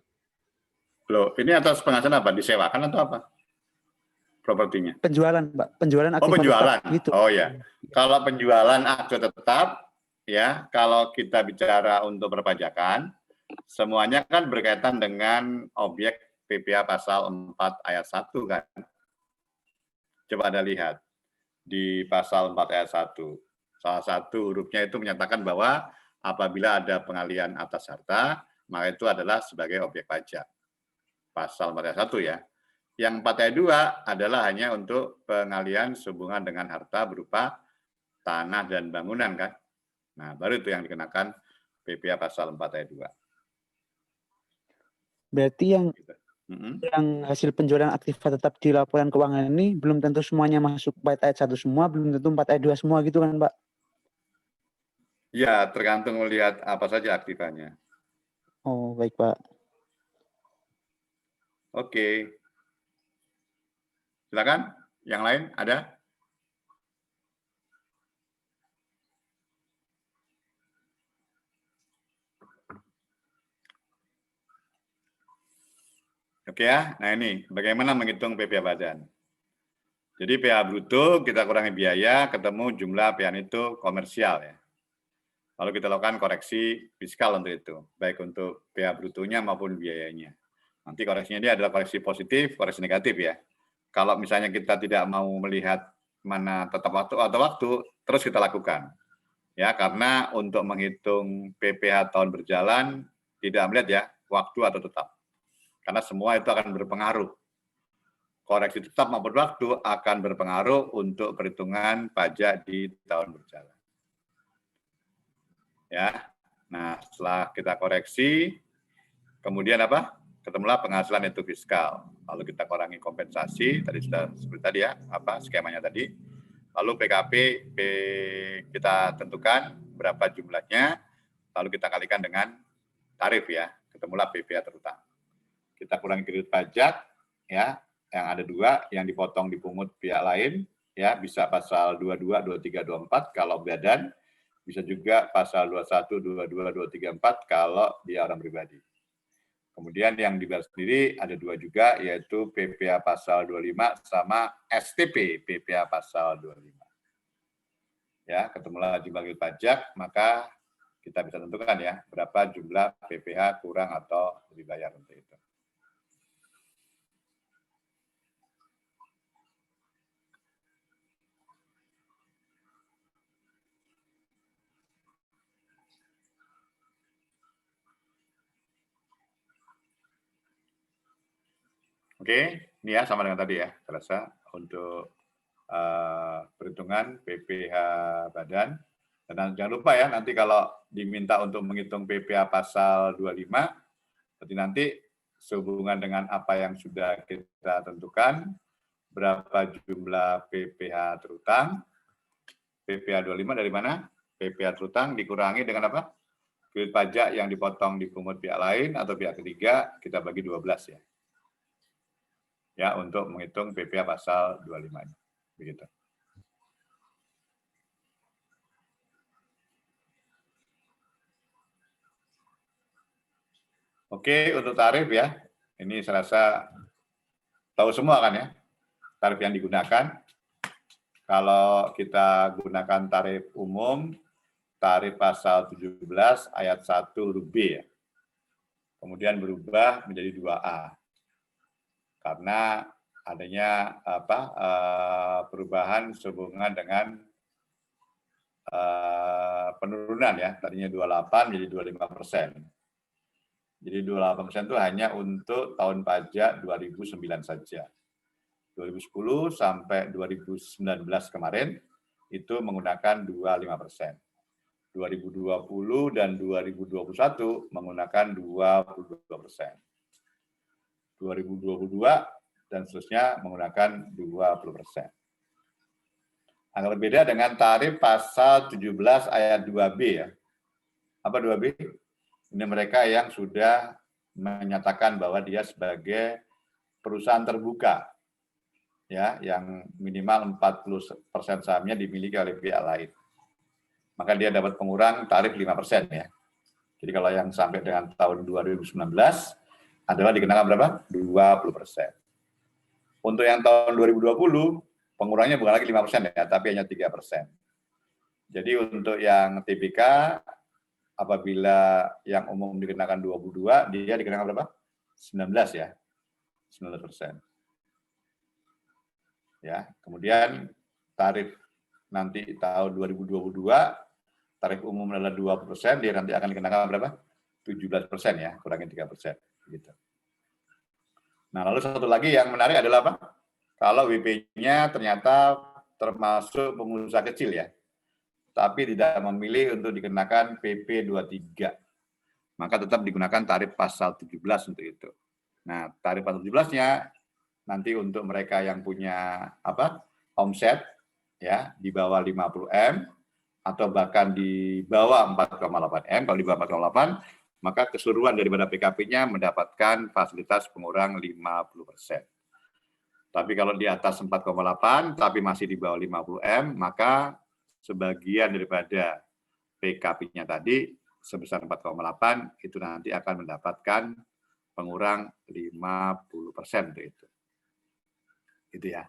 Loh, ini atas penghasilan apa? Disewakan atau apa? Propertinya? Penjualan, Pak. Penjualan aktiva penjualan. tetap gitu. Oh ya. Kalau penjualan aktiva tetap, ya, kalau kita bicara untuk perpajakan, semuanya kan berkaitan dengan objek PPh pasal 4 ayat 1 kan. Coba Anda lihat di pasal 4 ayat 1. Salah satu hurufnya itu menyatakan bahwa apabila ada pengalian atas harta, maka itu adalah sebagai objek pajak. Pasal 4 ayat 1 ya. Yang 4 ayat 2 adalah hanya untuk pengalian sehubungan dengan harta berupa tanah dan bangunan kan. Nah, baru itu yang dikenakan PPh pasal 4 ayat 2. Berarti yang hasil penjualan aktiva tetap di laporan keuangan ini belum tentu semuanya masuk 4 ayat 1 semua, belum tentu 4 ayat 2 semua gitu kan, Pak? Ya, tergantung melihat apa saja aktivanya. Oh, baik, Pak. Oke. Silakan, yang lain ada? Oke ya, nah ini bagaimana menghitung PPh badan. Jadi PH bruto kita kurangi biaya, ketemu jumlah PH itu komersial ya. Lalu kita lakukan koreksi fiskal untuk itu, baik untuk PH brutonya maupun biayanya. Nanti koreksinya dia adalah koreksi positif, koreksi negatif ya. Kalau misalnya kita tidak mau melihat mana tetap waktu atau waktu, terus kita lakukan. Ya, karena untuk menghitung PPh tahun berjalan tidak melihat ya waktu atau tetap. Karena semua itu akan berpengaruh. Koreksi tetap maupun waktu akan berpengaruh untuk perhitungan pajak di tahun berjalan. Ya, nah setelah kita koreksi, kemudian apa? Ketemulah penghasilan itu fiskal. Lalu kita kurangi kompensasi, tadi sudah seperti tadi ya, apa skemanya tadi. Lalu PKP kita tentukan berapa jumlahnya, lalu kita kalikan dengan tarif ya, ketemulah PPh terutang. Kita kurangi kredit pajak, ya, yang ada 2, yang dipotong dipungut pihak lain, ya, bisa pasal 22, 23, 24 kalau badan, bisa juga pasal 21, 22, 23, 24 kalau dia orang pribadi. Kemudian yang dibayar sendiri ada 2 juga, yaitu PPh pasal 25 sama STP PPh pasal 25. Ya, ketemulah jumlah kredit pajak, maka kita bisa tentukan ya berapa jumlah PPh kurang atau dibayar untuk itu. Oke, ini ya sama dengan tadi ya, terasa untuk perhitungan PPh badan. Dan jangan lupa ya, nanti kalau diminta untuk menghitung PPh pasal 25, berarti nanti sehubungan dengan apa yang sudah kita tentukan, berapa jumlah PPh terutang, PPh 25 dari mana? PPh terutang dikurangi dengan apa? Kredit pajak yang dipotong dipungut pihak lain atau pihak ketiga, kita bagi 12 ya. Ya, untuk menghitung PPh pasal 25. Begitu. Oke, untuk tarif ya, ini saya rasa tahu semua kan ya, tarif yang digunakan. Kalau kita gunakan tarif umum, tarif pasal 17 ayat 1 huruf B ya. Kemudian berubah menjadi 2A. Karena adanya perubahan sehubungan dengan penurunan ya, tadinya 28 menjadi 25%. Jadi 28% itu hanya untuk tahun pajak 2009 saja. 2010 sampai 2019 kemarin itu menggunakan 25%. 2020 dan 2021 menggunakan 22%. 2022 dan seterusnya menggunakan 20%. Agak berbeda dengan tarif pasal 17 ayat 2B ya. Apa 2B? Ini mereka yang sudah menyatakan bahwa dia sebagai perusahaan terbuka, ya, yang minimal 40% sahamnya dimiliki oleh pihak lain. Maka dia dapat pengurang tarif 5% ya. Jadi kalau yang sampai dengan tahun 2019 adalah dikenakan berapa? 20%. Untuk yang tahun 2020, pengurangnya bukan lagi 5% ya, tapi hanya 3%. Jadi untuk yang TBK, apabila yang umum dikenakan 22, dia dikenakan berapa? 19 ya, 19%. Ya, kemudian tarif nanti tahun 2022, tarif umum adalah 20%, dia nanti akan dikenakan berapa? 17% ya, kurangi 3%. Gitu. Nah, lalu satu lagi yang menarik adalah apa? Kalau WP-nya ternyata termasuk pengusaha kecil ya, tapi tidak memilih untuk dikenakan PP 23, maka tetap digunakan tarif pasal 17 untuk itu. Nah, tarif pasal 17-nya nanti untuk mereka yang punya omset ya di bawah 50 M atau bahkan di bawah 4,8 M. Kalau di bawah 4,8, maka keseluruhan daripada PKP-nya mendapatkan fasilitas pengurang 50%. Tapi kalau di atas 4,8 tapi masih di bawah 50 M, maka sebagian daripada PKP-nya tadi sebesar 4,8 itu nanti akan mendapatkan pengurang 50% itu. Gitu ya.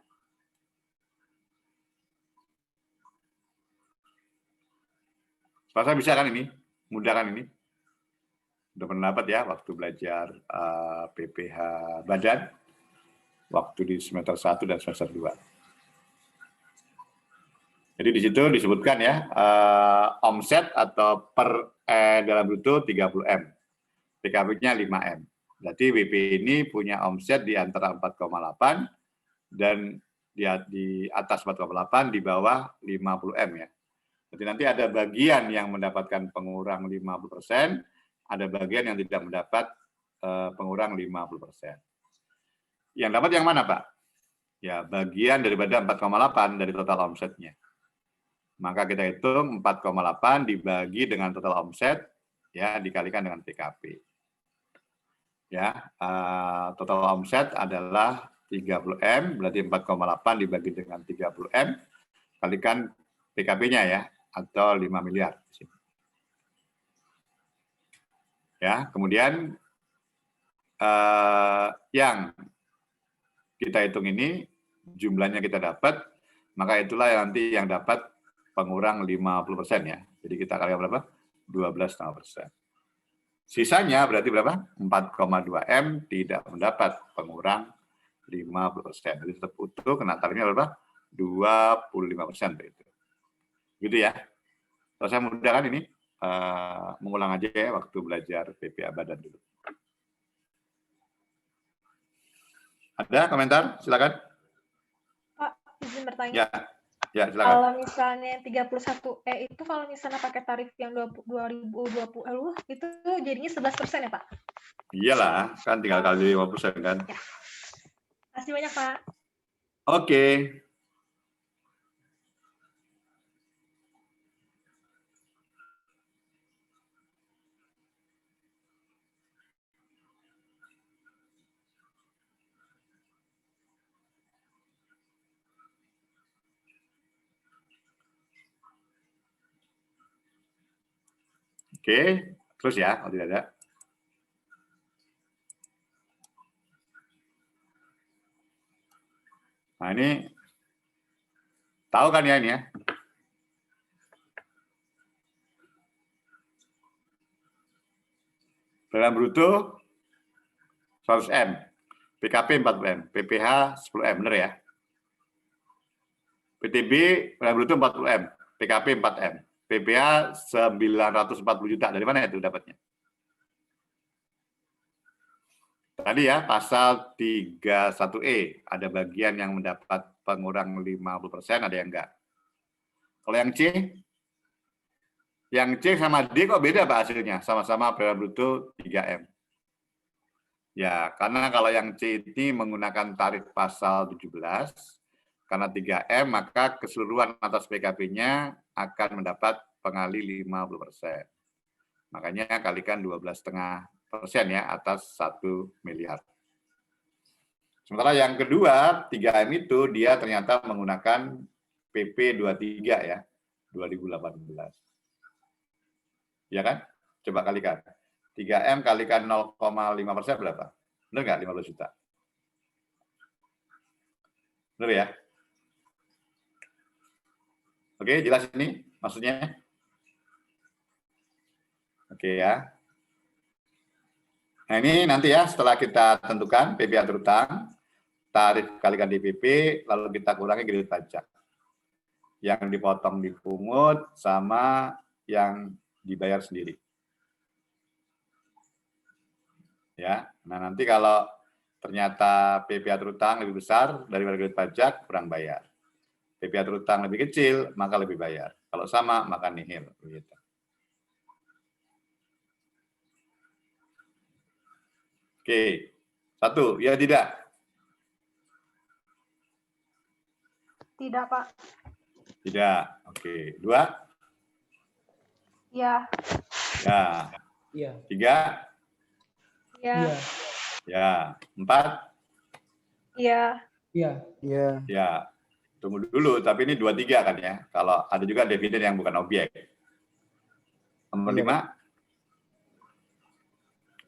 Rasa bisa kan ini? Mudah kan ini? Udah pernah dapat ya waktu belajar PPh badan, waktu di semester 1 dan semester 2. Jadi di situ disebutkan ya, omset atau per dalam bruto 30 M, PKP-nya 5 M. Berarti WP ini punya omset di antara 4,8 dan di atas 4,8, di bawah 50 M ya. Jadi nanti ada bagian yang mendapatkan pengurang 50%, ada bagian yang tidak mendapat pengurang 50%. Yang dapat yang mana, Pak? Ya, bagian daripada 4,8 dari total omsetnya. Maka kita hitung 4,8 dibagi dengan total omset, ya dikalikan dengan PKP. Ya, total omset adalah 30 M, berarti 4,8 dibagi dengan 30 M, kalikan PKP-nya ya, atau 5 miliar. Ya, kemudian yang kita hitung ini, jumlahnya kita dapat, maka itulah nanti yang dapat pengurang 50% ya. Jadi kita kali berapa? 12,5%. Sisanya berarti berapa? 4,2 M tidak mendapat pengurang 50%. Jadi tetap utuh, kena tarifnya berapa? 25% begitu. Gitu ya. Kalau saya mudah kan ini, mengulang aja ya waktu belajar PPh badan dulu. Ada komentar? Silakan. Pak, izin bertanya. Ya, silakan. Kalau misalnya 31E itu kalau misalnya pakai tarif yang 2020 itu jadinya 11% ya, Pak? Iyalah, kan tinggal kali 50% kan. Ya. Terima kasih banyak, Pak. Oke. Oke, terus ya, kalau tidak ada. Nah, ini tahu kan ya ini ya? Penghasilan bruto 100M, PKP 40M, PPH 10M, benar ya? PTB penghasilan bruto 40M, PKP 4M, PPH 940 juta. Dari mana itu dapatnya? Tadi ya, pasal 31E, ada bagian yang mendapat pengurang 50%, ada yang enggak. Kalau yang C? Yang C sama D kok beda Pak hasilnya? Sama-sama penghasilan bruto 3M. Ya, karena kalau yang C ini menggunakan tarif pasal 17, karena 3M, maka keseluruhan atas PKP-nya akan mendapat pengali 50%. Makanya kalikan 12,5% ya, atas 1 miliar. Sementara yang kedua, 3M itu dia ternyata menggunakan PP 23 ya, 2018. Ya kan? Coba kalikan. 3M kalikan 0,5% berapa? Benar nggak? 15 juta. Benar ya? Oke, jelas ini maksudnya? Oke ya. Nah ini nanti ya setelah kita tentukan PPh terutang, tarif kalikan DPP, lalu kita kurangi kredit pajak. Yang dipotong dipungut sama yang dibayar sendiri. Ya, nah nanti kalau ternyata PPh terutang lebih besar daripada kredit pajak, kurang bayar. PPh terutang lebih kecil, maka lebih bayar. Kalau sama, maka nihil. Begitu. Oke, 1, ya tidak? Tidak, Pak. Tidak. Oke, 2? Ya. Ya. Iya. 3? Ya. Ya. 4? Iya. Iya. Iya. Ya. Tunggu dulu, tapi ini 2-3 kan ya. Kalau ada juga dividen yang bukan objek. Nomor 5?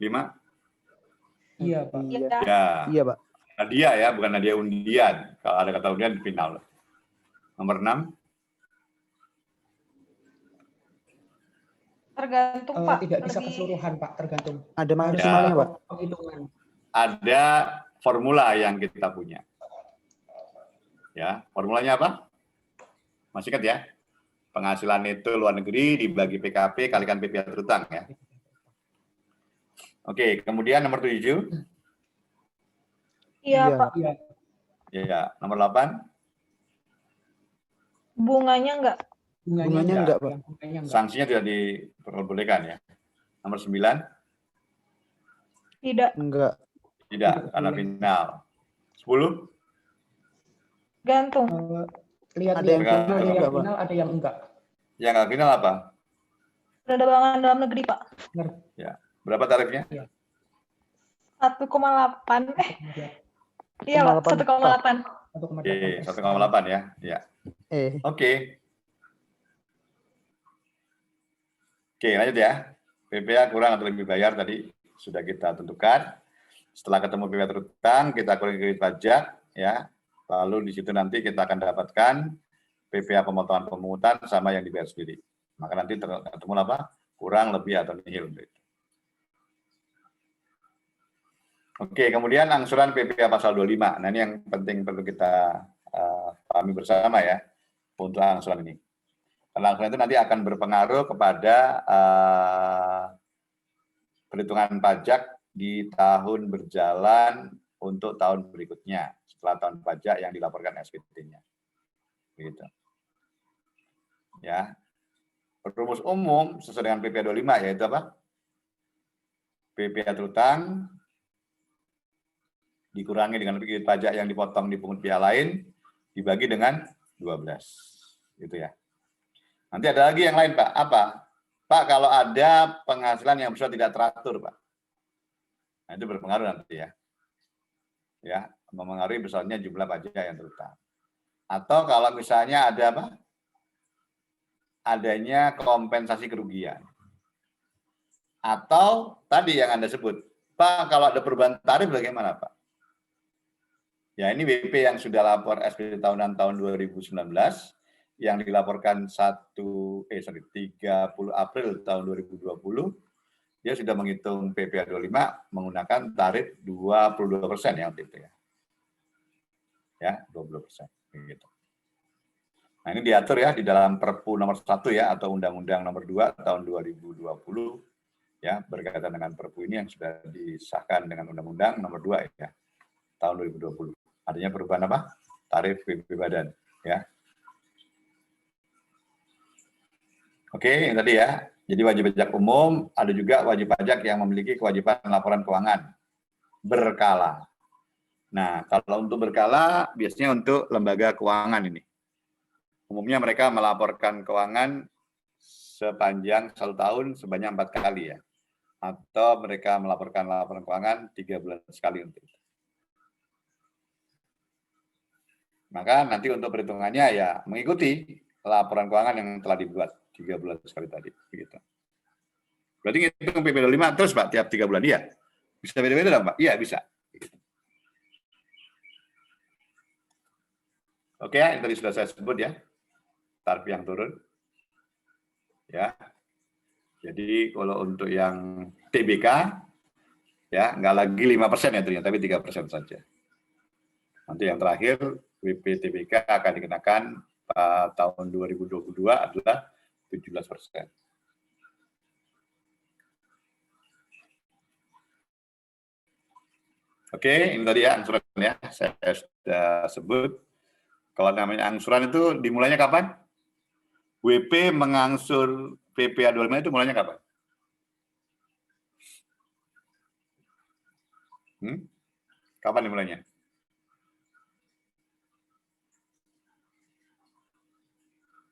5? Iya, Pak. Ya. Iya, Pak. Hadiah ya, bukan hadiah undian. Kalau ada kata undian di final. Nomor 6? Tergantung, Pak. Tidak bisa keseluruhan, Pak. Tergantung. Ada maksimalnya, Pak. Penghitungan. Ada formula yang kita punya. Ya, formulanya apa? Masih ingat ya? Penghasilan itu luar negeri dibagi PKP kalikan PPh terutang ya. Oke, kemudian nomor 7. Iya, Pak. Iya. Ya, nomor 8. Bunganya enggak. Bunganya enggak, Pak. Sanksinya tidak diperbolehkan ya. Nomor 9. Tidak. Enggak. Tidak, karena final. 10. Gantung. Lihat Ada yang final, ada yang enggak, final, ada yang enggak. Yang nggak final apa? Perdagangan dalam negeri, Pak. Ya. Berapa tarifnya? 1,8. Iya, Pak. 1,8. 1,8 ya. Ya. Oke. Oke, lanjut ya. PPh kurang atau lebih bayar tadi sudah kita tentukan. Setelah ketemu PPh terutang, kita kurangi kredit pajak ya. Lalu di situ nanti kita akan dapatkan PPh pemotongan pemungutan sama yang dibayar sendiri. Maka nanti ketemu apa? Kurang, lebih, atau nihil. Oke, kemudian angsuran PPh pasal 25. Nah, ini yang penting perlu kita pahami bersama ya, untuk angsuran ini. Karena angsuran itu nanti akan berpengaruh kepada perhitungan pajak di tahun berjalan untuk tahun berikutnya, setelah tahun pajak yang dilaporkan SPT-nya. Begitu. Ya. Rumus umum sesuai dengan PPh 25 yaitu apa? PPh terutang dikurangi dengan kredit pajak yang dipotong dipungut pihak lain dibagi dengan 12. Gitu ya. Nanti ada lagi yang lain, Pak. Apa? Pak, kalau ada penghasilan yang besar tidak teratur, Pak. Nah, itu berpengaruh nanti ya. Ya, mempengaruhi besarnya jumlah pajak yang terutang. Atau kalau misalnya ada apa? Adanya kompensasi kerugian. Atau tadi yang Anda sebut, Pak, kalau ada perubahan tarif bagaimana, Pak? Ya, ini WP yang sudah lapor SPT tahunan tahun 2019 yang dilaporkan 30 April tahun 2020, dia sudah menghitung PPh 25 menggunakan tarif 22% ya waktu itu ya. Ya, 20%. Gitu. Nah, ini diatur ya di dalam Perpu nomor 1 ya atau Undang-Undang nomor 2 tahun 2020 ya, berkaitan dengan Perpu ini yang sudah disahkan dengan Undang-Undang nomor 2 ya tahun 2020. Artinya perubahan apa? Tarif PP badan ya. Oke, yang tadi ya. Jadi wajib pajak umum, ada juga wajib pajak yang memiliki kewajiban laporan keuangan berkala. Nah, kalau untuk berkala biasanya untuk lembaga keuangan ini. Umumnya mereka melaporkan keuangan sepanjang 1 tahun sebanyak 4 kali ya. Atau mereka melaporkan laporan keuangan 3 bulan sekali untuk itu. Maka nanti untuk perhitungannya ya mengikuti laporan keuangan yang telah dibuat 3 bulan sekali tadi. Begitu. Berarti ngitung PP 25 terus Pak tiap 3 bulan? Iya. Bisa beda-beda dong Pak? Iya bisa. Oke, yang tadi sudah saya sebut ya. Tarif yang turun. Ya. Jadi kalau untuk yang TBK, ya nggak lagi 5% ya ternyata, tapi 3% saja. Nanti yang terakhir, WP TBK akan dikenakan tahun 2022 adalah 17%. Oke, ini tadi ya angsuran ya, saya sudah sebut. Kalau namanya angsuran itu dimulainya kapan? WP mengangsur PPh 25 itu mulainya kapan? Kapan dimulainya?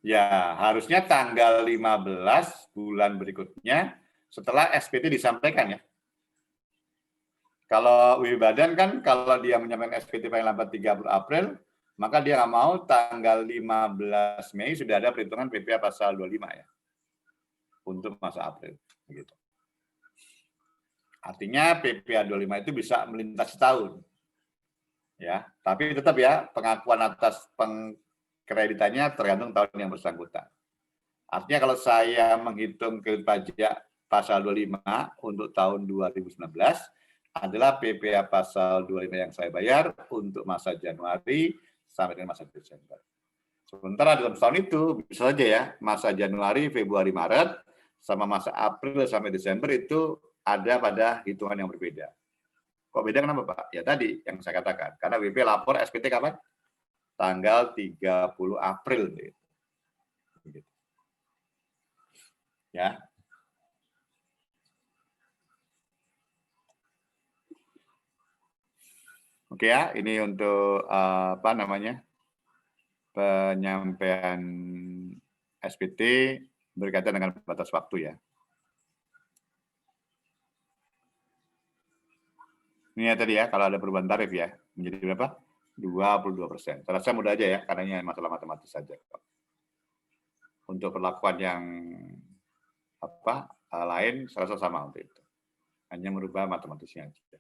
Ya, harusnya tanggal 15 bulan berikutnya setelah SPT disampaikan ya. Kalau WP Badan kan kalau dia menyampaikan SPT paling lambat 30 April, maka dia nggak mau tanggal 15 Mei sudah ada perhitungan PPh pasal 25 ya. Untuk masa April. Begitu. Artinya PPh 25 itu bisa melintasi tahun. Ya, tapi tetap ya pengakuan atas pengkreditannya tergantung tahun yang bersangkutan. Artinya kalau saya menghitung kredit pajak pasal 25 untuk tahun 2019 adalah PPh pasal 25 yang saya bayar untuk masa Januari sampai dengan masa Desember. Sementara dalam tahun itu bisa saja ya, masa Januari, Februari, Maret, sama masa April sampai Desember itu ada pada hitungan yang berbeda. Kok beda kenapa Pak? Ya tadi yang saya katakan, karena WP lapor SPT kapan? Tanggal 30 April. Begitu. Ya. Oke ya, ini untuk apa namanya penyampaian SPT berkaitan dengan batas waktu ya. Ini ya tadi ya, kalau ada perubahan tarif ya, menjadi berapa? 22%. Saya rasa mudah aja ya, karena ini masalah matematis saja. Untuk perlakuan yang apa lain, saya rasa sama untuk itu. Hanya merubah matematisnya aja.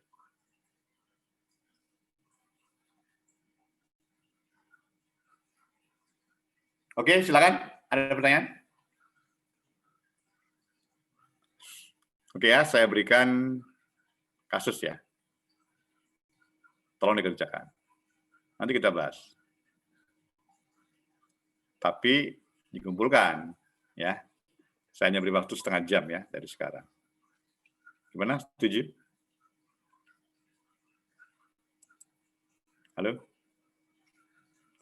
Oke, silakan. Ada pertanyaan? Oke ya, saya berikan kasus ya. Tolong dikerjakan. Nanti kita bahas. Tapi dikumpulkan ya. Saya hanya beri waktu setengah jam ya dari sekarang. Gimana? Setuju? Halo?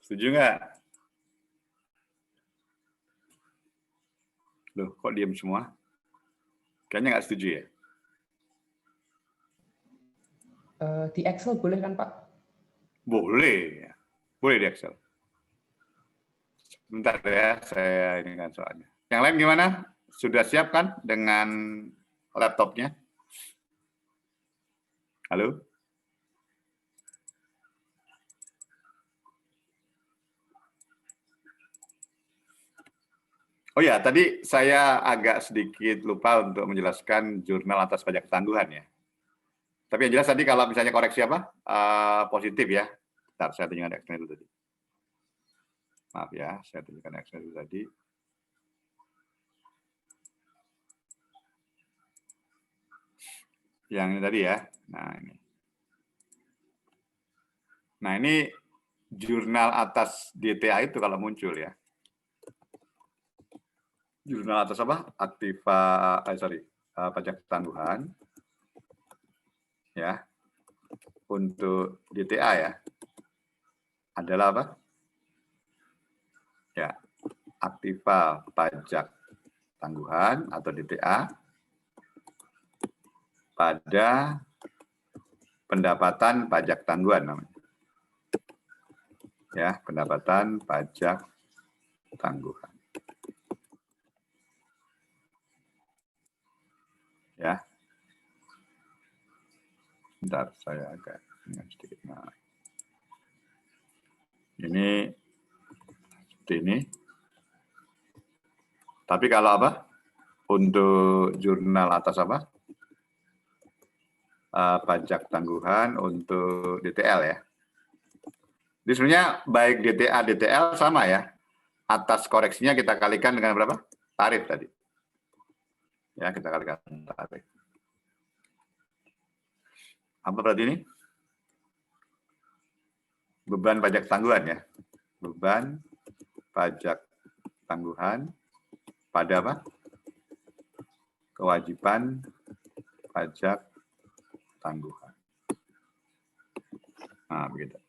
Setuju nggak? Loh, kok diam semua? Kayaknya nggak setuju ya? Di Excel boleh kan, Pak? Boleh. Boleh di Excel. Bentar ya, saya ini kan soalnya. Yang lain gimana? Sudah siap kan dengan laptopnya? Halo? Oh ya, tadi saya agak sedikit lupa untuk menjelaskan jurnal atas pajak ketangguhan ya. Tapi yang jelas tadi kalau misalnya koreksi apa? Positif ya. Bentar, saya tunjukkan X-nya dulu tadi. Maaf ya, saya tunjukkan X-nya dulu tadi. Yang ini tadi ya. Nah ini jurnal atas DTA itu kalau muncul ya. Jurnal atas apa? Aktiva, pajak tangguhan. Ya. Untuk DTA ya. Adalah apa? Ya. Aktiva pajak tangguhan atau DTA pada pendapatan pajak tangguhan namanya. Ya, pendapatan pajak tangguhan. Ya. Bentar, saya agak sedikit. Nah. Ini seperti ini. Tapi kalau apa? Untuk jurnal atas apa? Pajak tangguhan untuk DTL ya. Jadi sebenarnya baik DTA, DTL sama ya. Atas koreksinya kita kalikan dengan berapa? Tarif tadi. Ya, kita kalikan tarif. Apa berarti ini? Beban pajak tangguhan ya. Beban pajak tangguhan pada apa? Kewajiban pajak tangguhan. Nah, begitu.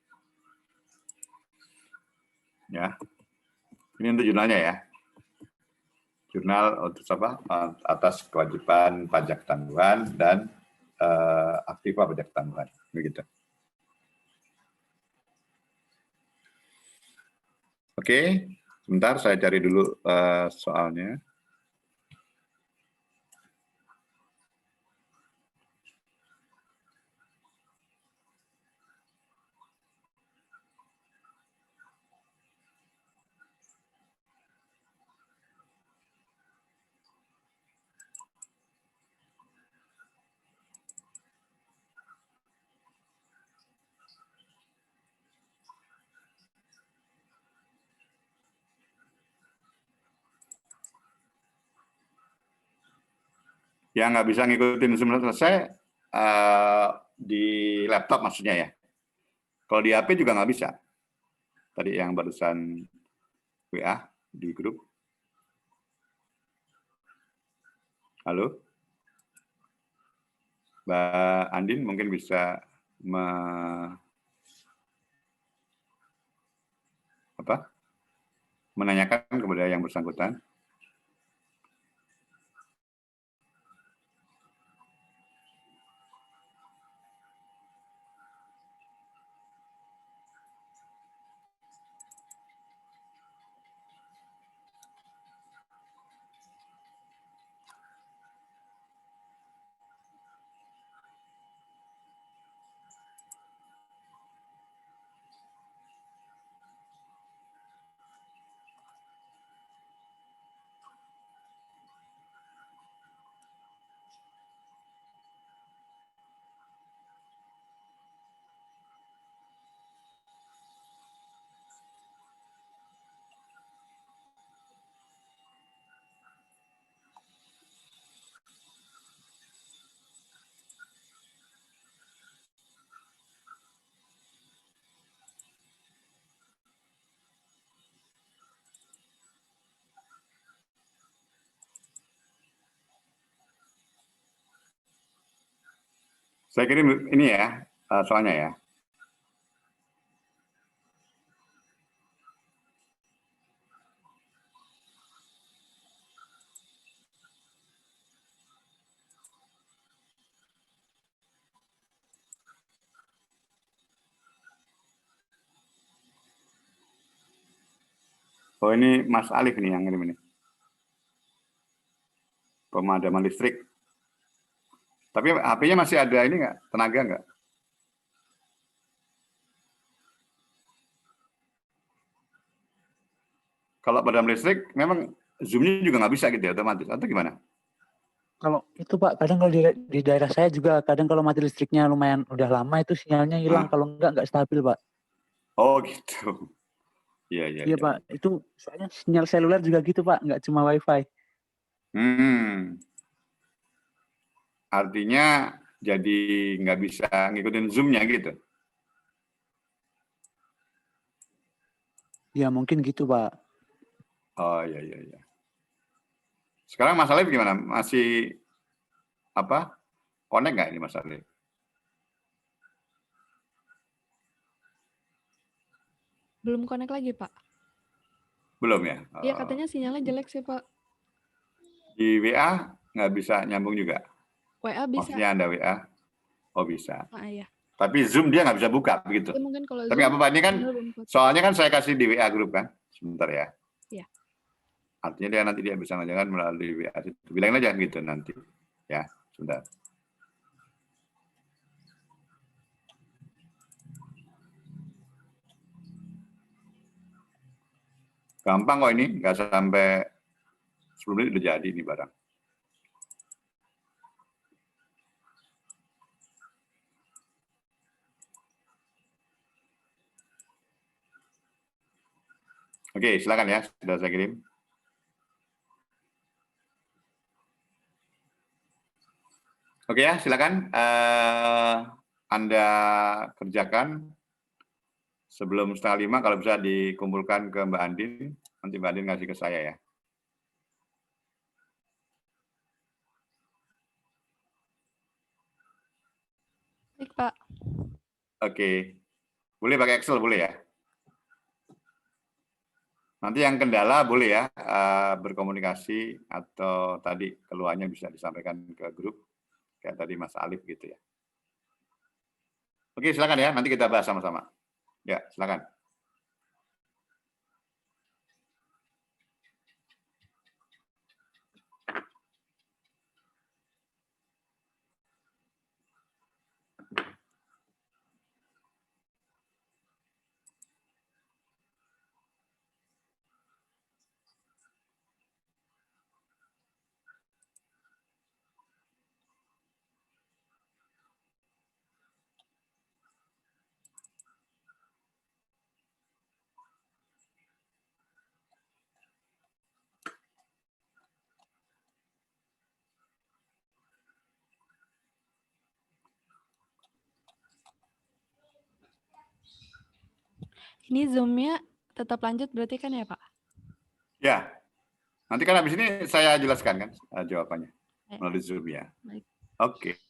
Ya, ini untuk jurnalnya ya. Jurnal untuk apa? Atas kewajiban pajak tangguhan dan aktiva pajak tangguhan, begitu. Oke, sebentar saya cari dulu soalnya. Yang nggak bisa ngikutin sebelum selesai di laptop maksudnya ya. Kalau di HP juga nggak bisa. Tadi yang barusan WA di grup. Halo? Mbak Andin mungkin bisa menanyakan kepada yang bersangkutan. Saya kirim ini ya, soalnya ya. Oh ini Mas Alif nih yang ngirim ini. Pemadaman listrik. Tapi HP-nya masih ada ini nggak? Tenaga nggak? Kalau padam listrik, memang Zoom-nya juga nggak bisa gitu ya, otomatis. Atau gimana? Kalau itu Pak, kadang kalau di daerah saya juga, kadang kalau mati listriknya lumayan udah lama, itu sinyalnya hilang. Kalau nggak stabil Pak. Oh gitu. Iya Iya Pak, itu soalnya sinyal seluler juga gitu Pak, nggak cuma WiFi. Artinya jadi nggak bisa ngikutin Zoom-nya gitu? Ya mungkin gitu Pak. Oh iya. Sekarang Mas Alif gimana? Masih connect nggak ini Mas Alif? Belum connect lagi, Pak. Belum ya? Iya, katanya sinyalnya jelek sih, Pak. Di WA nggak bisa nyambung juga? WA bisa. Maksudnya Anda WA? Oh bisa. Iya. Tapi Zoom dia nggak bisa buka begitu. Ya, mungkin kalau Tapi Zoom, nggak apa-apa, ini kan soalnya kan saya kasih di WA grup kan. Sebentar ya. Iya. Artinya dia nanti dia bisa ngajarkan melalui WA. Bilangin aja gitu nanti. Ya, sebentar. Gampang kok ini, nggak sampai 10 menit udah jadi ini barang. Oke, silakan ya, sudah saya kirim. Oke ya, silakan Anda kerjakan sebelum 4:30 kalau bisa dikumpulkan ke Mbak Andin, nanti Mbak Andin ngasih ke saya ya. Baik, Pak. Oke. Boleh pakai Excel, boleh ya? Nanti yang kendala boleh ya, berkomunikasi atau tadi keluhannya bisa disampaikan ke grup, kayak tadi Mas Alif gitu ya. Oke, silakan ya, nanti kita bahas sama-sama. Ya, silakan. Ini Zoom-nya tetap lanjut berarti kan ya, Pak? Ya, nanti kan habis ini saya jelaskan kan jawabannya melalui Zoom ya. Oke.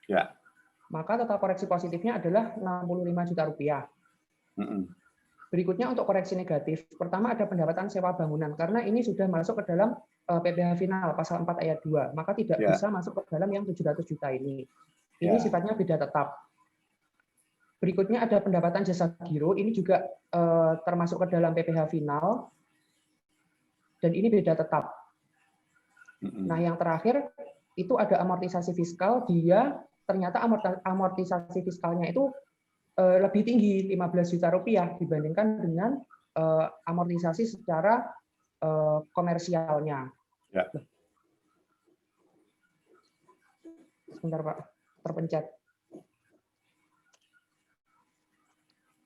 Ya. Maka total koreksi positifnya adalah 65 juta rupiah. Berikutnya untuk koreksi negatif. Pertama ada pendapatan sewa bangunan, karena ini sudah masuk ke dalam PPh final pasal 4 ayat 2, maka tidak bisa masuk ke dalam yang 700 juta ini. Ini sifatnya beda tetap. Berikutnya ada pendapatan jasa giro, ini juga termasuk ke dalam PPh final, dan ini beda tetap. Nah yang terakhir, itu ada amortisasi fiskal, dia ternyata amortisasi fiskalnya itu lebih tinggi 15 juta rupiah dibandingkan dengan amortisasi secara komersialnya. Ya. Sebentar Pak, terpencet.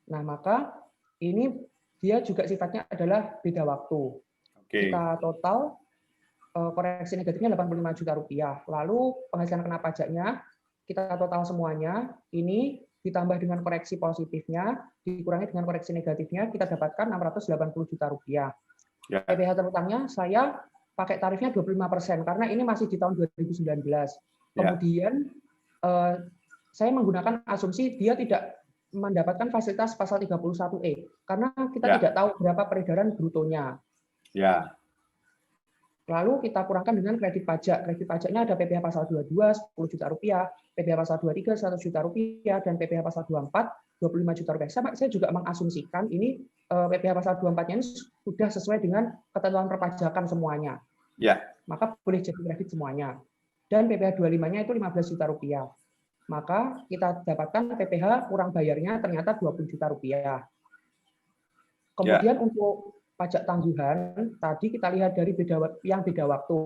Nah, maka ini dia juga sifatnya adalah beda waktu. Kita total koreksi negatifnya 85 juta rupiah. Lalu penghasilan kena pajaknya, kita total semuanya, ini ditambah dengan koreksi positifnya, dikurangi dengan koreksi negatifnya, kita dapatkan 680 juta rupiah. PPh terutangnya saya pakai tarifnya 25%, karena ini masih di tahun 2019. Kemudian saya menggunakan asumsi dia tidak mendapatkan fasilitas pasal 31E, karena kita tidak tahu berapa peredaran brutonya. Lalu kita kurangkan dengan kredit pajak. Kredit pajaknya ada PPh pasal 22, 10 juta rupiah, PPh pasal 23, 100 juta rupiah, dan PPh pasal 24, 25 juta rupiah. Saya juga mengasumsikan ini PPh pasal 24-nya ini sudah sesuai dengan ketentuan perpajakan semuanya. Maka boleh jadi kredit semuanya. Dan PPh 25-nya itu 15 juta rupiah. Maka kita dapatkan PPh kurang bayarnya ternyata 20 juta rupiah. Kemudian untuk pajak tangguhan, tadi kita lihat dari beda waktu.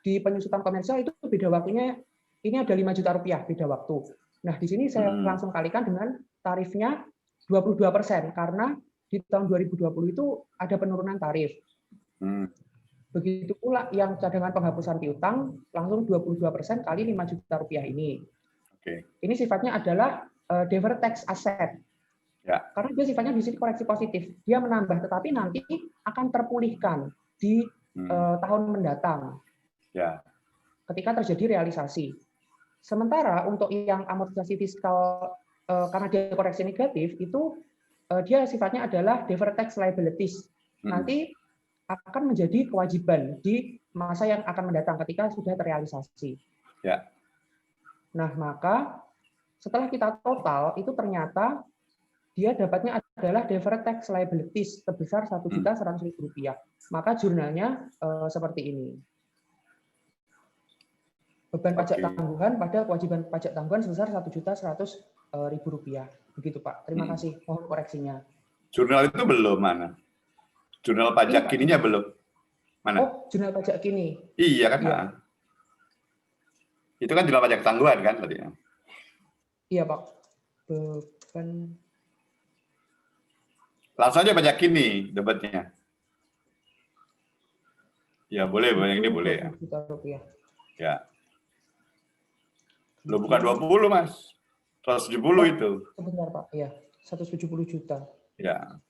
Di penyusutan komersial itu beda waktunya, ini ada 5 juta rupiah beda waktu. Nah, di sini saya langsung kalikan dengan tarifnya 22% karena di tahun 2020 itu ada penurunan tarif. Begitu pula yang cadangan penghapusan piutang langsung 22% kali 5 juta rupiah ini. Ini sifatnya adalah deferred tax asset. Ya. Karena dia sifatnya di sini koreksi positif. Dia menambah, tetapi nanti akan terpulihkan di tahun mendatang. Ya. Ketika terjadi realisasi. Sementara untuk yang amortisasi fiskal karena dia koreksi negatif itu dia sifatnya adalah deferred tax liabilities. Nanti akan menjadi kewajiban di masa yang akan mendatang ketika sudah terrealisasi. Ya. Nah, maka setelah kita total itu ternyata dia dapatnya adalah deferred tax liabilities sebesar Rp1.100.000. Maka jurnalnya seperti ini. Beban pajak tangguhan pada kewajiban pajak tangguhan sebesar Rp1.100.000. Begitu Pak. Terima kasih. Mohon koreksinya. Jurnal itu belum mana? Jurnal pajak kininya belum. Mana? Oh, jurnal pajak kini. Iya kan? Iya. Itu kan jurnal pajak tangguhan kan tadi. Iya Pak. Beban. Langsung aja pajak kini debatnya. Ya boleh, yang ini boleh ya. Rupiah. Ya. Lo bukan 20 Mas. 170 itu. Sebentar Pak, iya. 170 juta. Ya.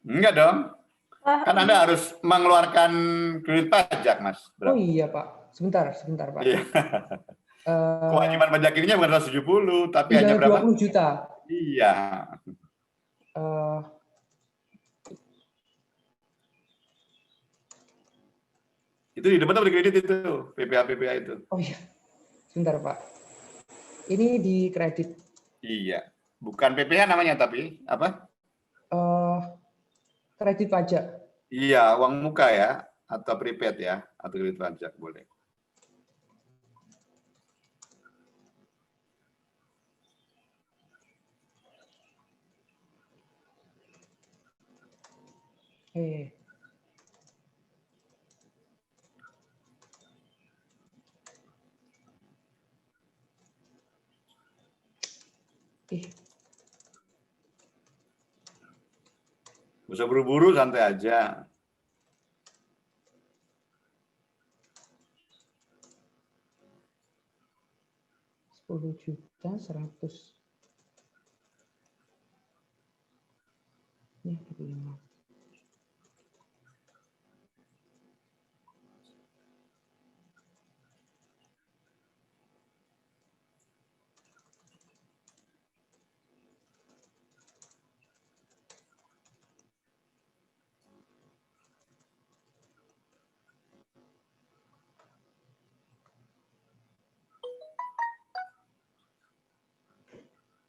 Enggak dong. Kan Anda harus mengeluarkan kredit pajak, Mas. Berapa? Oh iya Pak. Sebentar Pak. Iya. Kewajiban pajak ininya bukan 170, tapi hanya berapa? 20 juta. Iya. Itu di depan beli kredit itu, PPh itu. Oh iya. Sebentar Pak. Ini di kredit. Iya. Bukan PPh namanya tapi apa? Kredit pajak. Iya, uang muka ya, atau prepaid ya, atau kredit pajak boleh. Bisa buru-buru, santai aja. Rp10.100.000. Ini 5.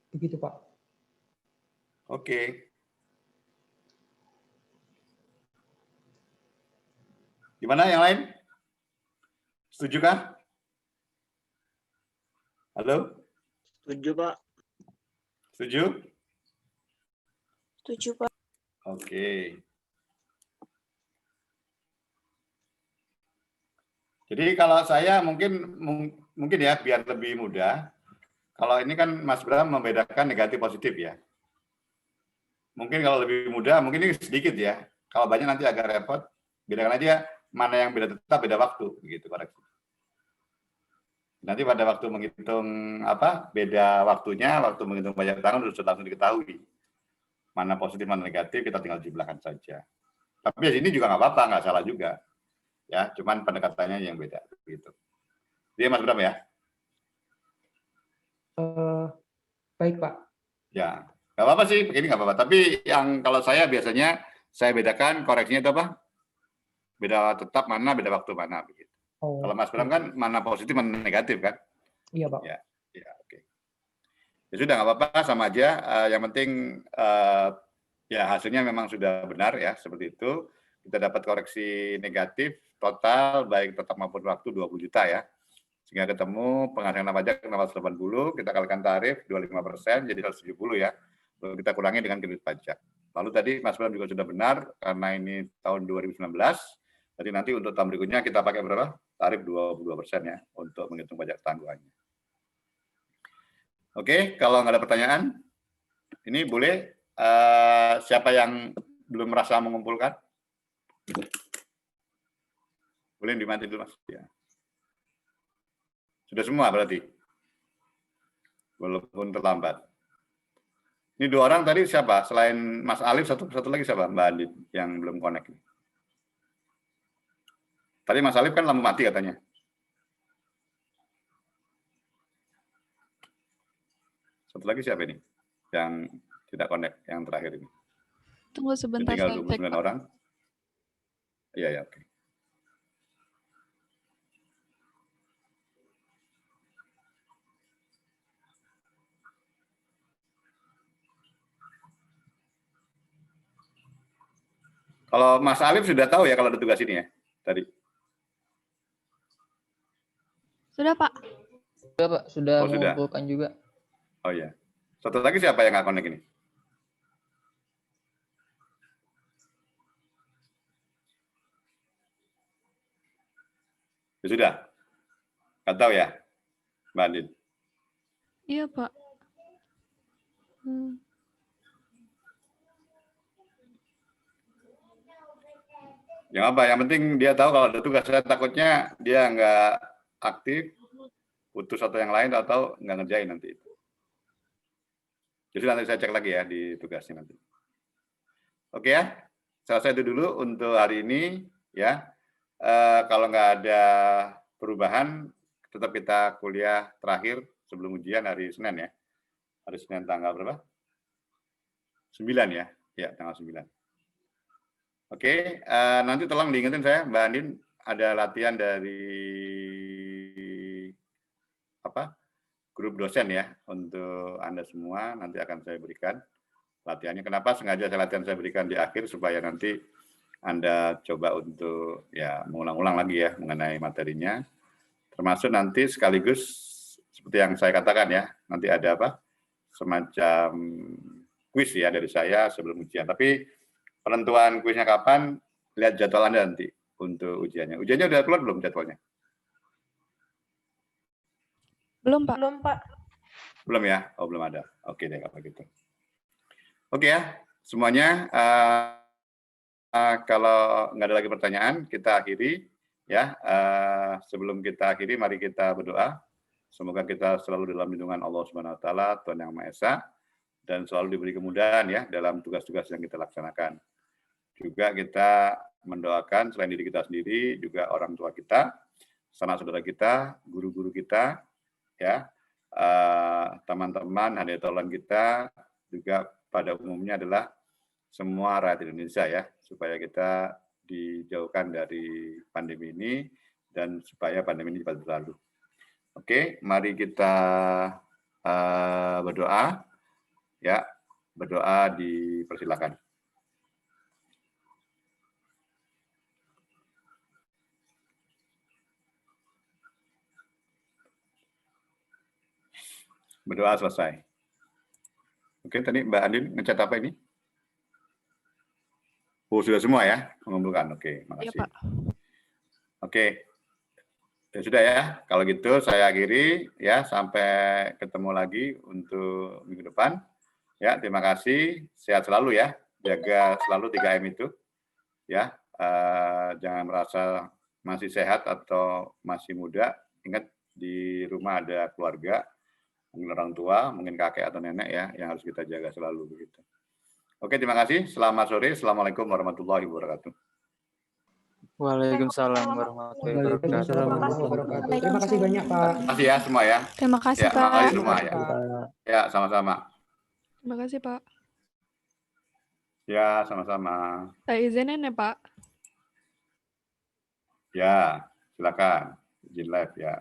Begitu Pak. Oke. Gimana yang lain? Setuju kah? Halo? Setuju Pak. Setuju? Setuju Pak. Oke. Jadi kalau saya mungkin ya biar lebih mudah. Kalau ini kan Mas Bram membedakan negatif positif ya. Mungkin kalau lebih mudah, mungkin ini sedikit ya. Kalau banyak nanti agak repot. Bedakan aja mana yang beda tetap, beda waktu, begitu koreksi. Nanti pada waktu menghitung beda waktunya, waktu menghitung pajak tangguhan sudah langsung diketahui. Mana positif, mana negatif, kita tinggal jumlahkan saja. Tapi di sini juga nggak apa-apa, nggak salah juga. Ya, cuman pendekatannya yang beda, gitu. Dia Mas Bram ya. Baik Pak. Ya, nggak apa-apa sih, begini nggak apa-apa. Tapi yang kalau saya biasanya saya bedakan koreksinya itu apa? Beda tetap mana, beda waktu mana, begitu. Oh, kalau Mas Bram kan mana positif, mana negatif kan? Iya Pak. Ya, oke. Ya sudah nggak apa-apa, sama aja. Yang penting ya hasilnya memang sudah benar ya, seperti itu. Kita dapat koreksi negatif total baik tetap maupun waktu 20 juta ya. Sehingga ketemu penghasilan pajak 680, kita kalikan tarif 25%, jadi 170 ya. kita kurangi dengan kredit pajak. Lalu tadi Mas Bram juga sudah benar, karena ini tahun 2019, jadi nanti untuk tahun berikutnya kita pakai berapa? Tarif 22% ya, untuk menghitung pajak tanggungannya. Oke, kalau nggak ada pertanyaan, ini boleh siapa yang belum merasa mengumpulkan? Boleh dimati dulu, Mas. Ya. Sudah semua berarti? Walaupun terlambat. Ini 2 orang tadi siapa? Selain Mas Alif, satu lagi siapa? Mbak Andin yang belum connect. Tadi Mas Alif kan lampu mati katanya. Satu lagi siapa ini? Yang tidak connect, yang terakhir ini. Tunggu sebentar, tinggal saya 29 cek, orang. Iya, ya, oke. Kalau Mas Alif sudah tahu ya kalau ada tugas ini ya tadi. Sudah, Pak. Sudah, Pak. Sudah Oh, sudah. mengumpulkan juga. Oh iya. Satu lagi siapa yang nggak connect ini? Ya sudah. Nggak tahu ya, Mbak Andin. Iya, Pak. Yang apa? Yang penting dia tahu kalau ada tugas. Saya takutnya dia nggak aktif, putus atau yang lain, atau nggak ngerjain nanti. Jadi nanti saya cek lagi ya di tugasnya nanti. Oke ya, selesai itu dulu untuk hari ini ya. Kalau nggak ada perubahan, tetap kita kuliah terakhir sebelum ujian hari Senin ya. Hari Senin tanggal berapa? 9 ya, ya tanggal 9. Oke, nanti tolong diingetin saya, Mbak Andin, ada latihan dari apa? Grup dosen ya, untuk Anda semua nanti akan saya berikan latihannya. Kenapa sengaja saya berikan di akhir supaya nanti Anda coba untuk ya mengulang-ulang lagi ya mengenai materinya. Termasuk nanti sekaligus seperti yang saya katakan ya, nanti ada apa? Semacam kuis ya dari saya sebelum ujian. Tapi penentuan kuisnya kapan, lihat jadwal Anda nanti untuk ujiannya. Ujiannya udah keluar belum jadwalnya? Belum, Pak. Belum, Pak. Belum ya? Oh, belum ada. Oke deh, kalau gitu. Oke ya, semuanya. Kalau nggak ada lagi pertanyaan, kita akhiri. Ya, sebelum kita akhiri, mari kita berdoa. Semoga kita selalu dalam lindungan Allah Subhanahu Wa Taala, Tuhan Yang Maha Esa, dan selalu diberi kemudahan ya dalam tugas-tugas yang kita laksanakan. Juga kita mendoakan selain diri kita sendiri, juga orang tua kita, sanak saudara kita, guru-guru kita, ya, teman-teman, hadiah kita, juga pada umumnya adalah semua rakyat Indonesia ya, supaya kita dijauhkan dari pandemi ini dan supaya pandemi ini cepat berlalu. Oke, mari kita berdoa. Ya, berdoa dipersilakan. Berdoa selesai. Oke, tadi Mbak Andin ngecat apa ini? Oh, sudah semua ya mengumpulkan. Oke, makasih. Iya, Pak. Oke. Ya sudah ya, kalau gitu saya akhiri ya, sampai ketemu lagi untuk minggu depan. Ya, terima kasih. Sehat selalu ya. Jaga selalu 3M itu. Ya, jangan merasa masih sehat atau masih muda. Ingat di rumah ada keluarga, mungkin orang tua, mungkin kakek atau nenek ya, yang harus kita jaga selalu begitu. Oke, terima kasih. Selamat sore. Assalamualaikum warahmatullahi wabarakatuh. Waalaikumsalam warahmatullahi wabarakatuh. Terima kasih banyak, Pak. Terima kasih ya semua ya. Terima kasih, ya, Pak. Terima kasih semua ya. Ya, sama-sama. Terima kasih, Pak. Ya, sama-sama. Saya izinin ya, Pak. Ya, silakan. Izin live ya.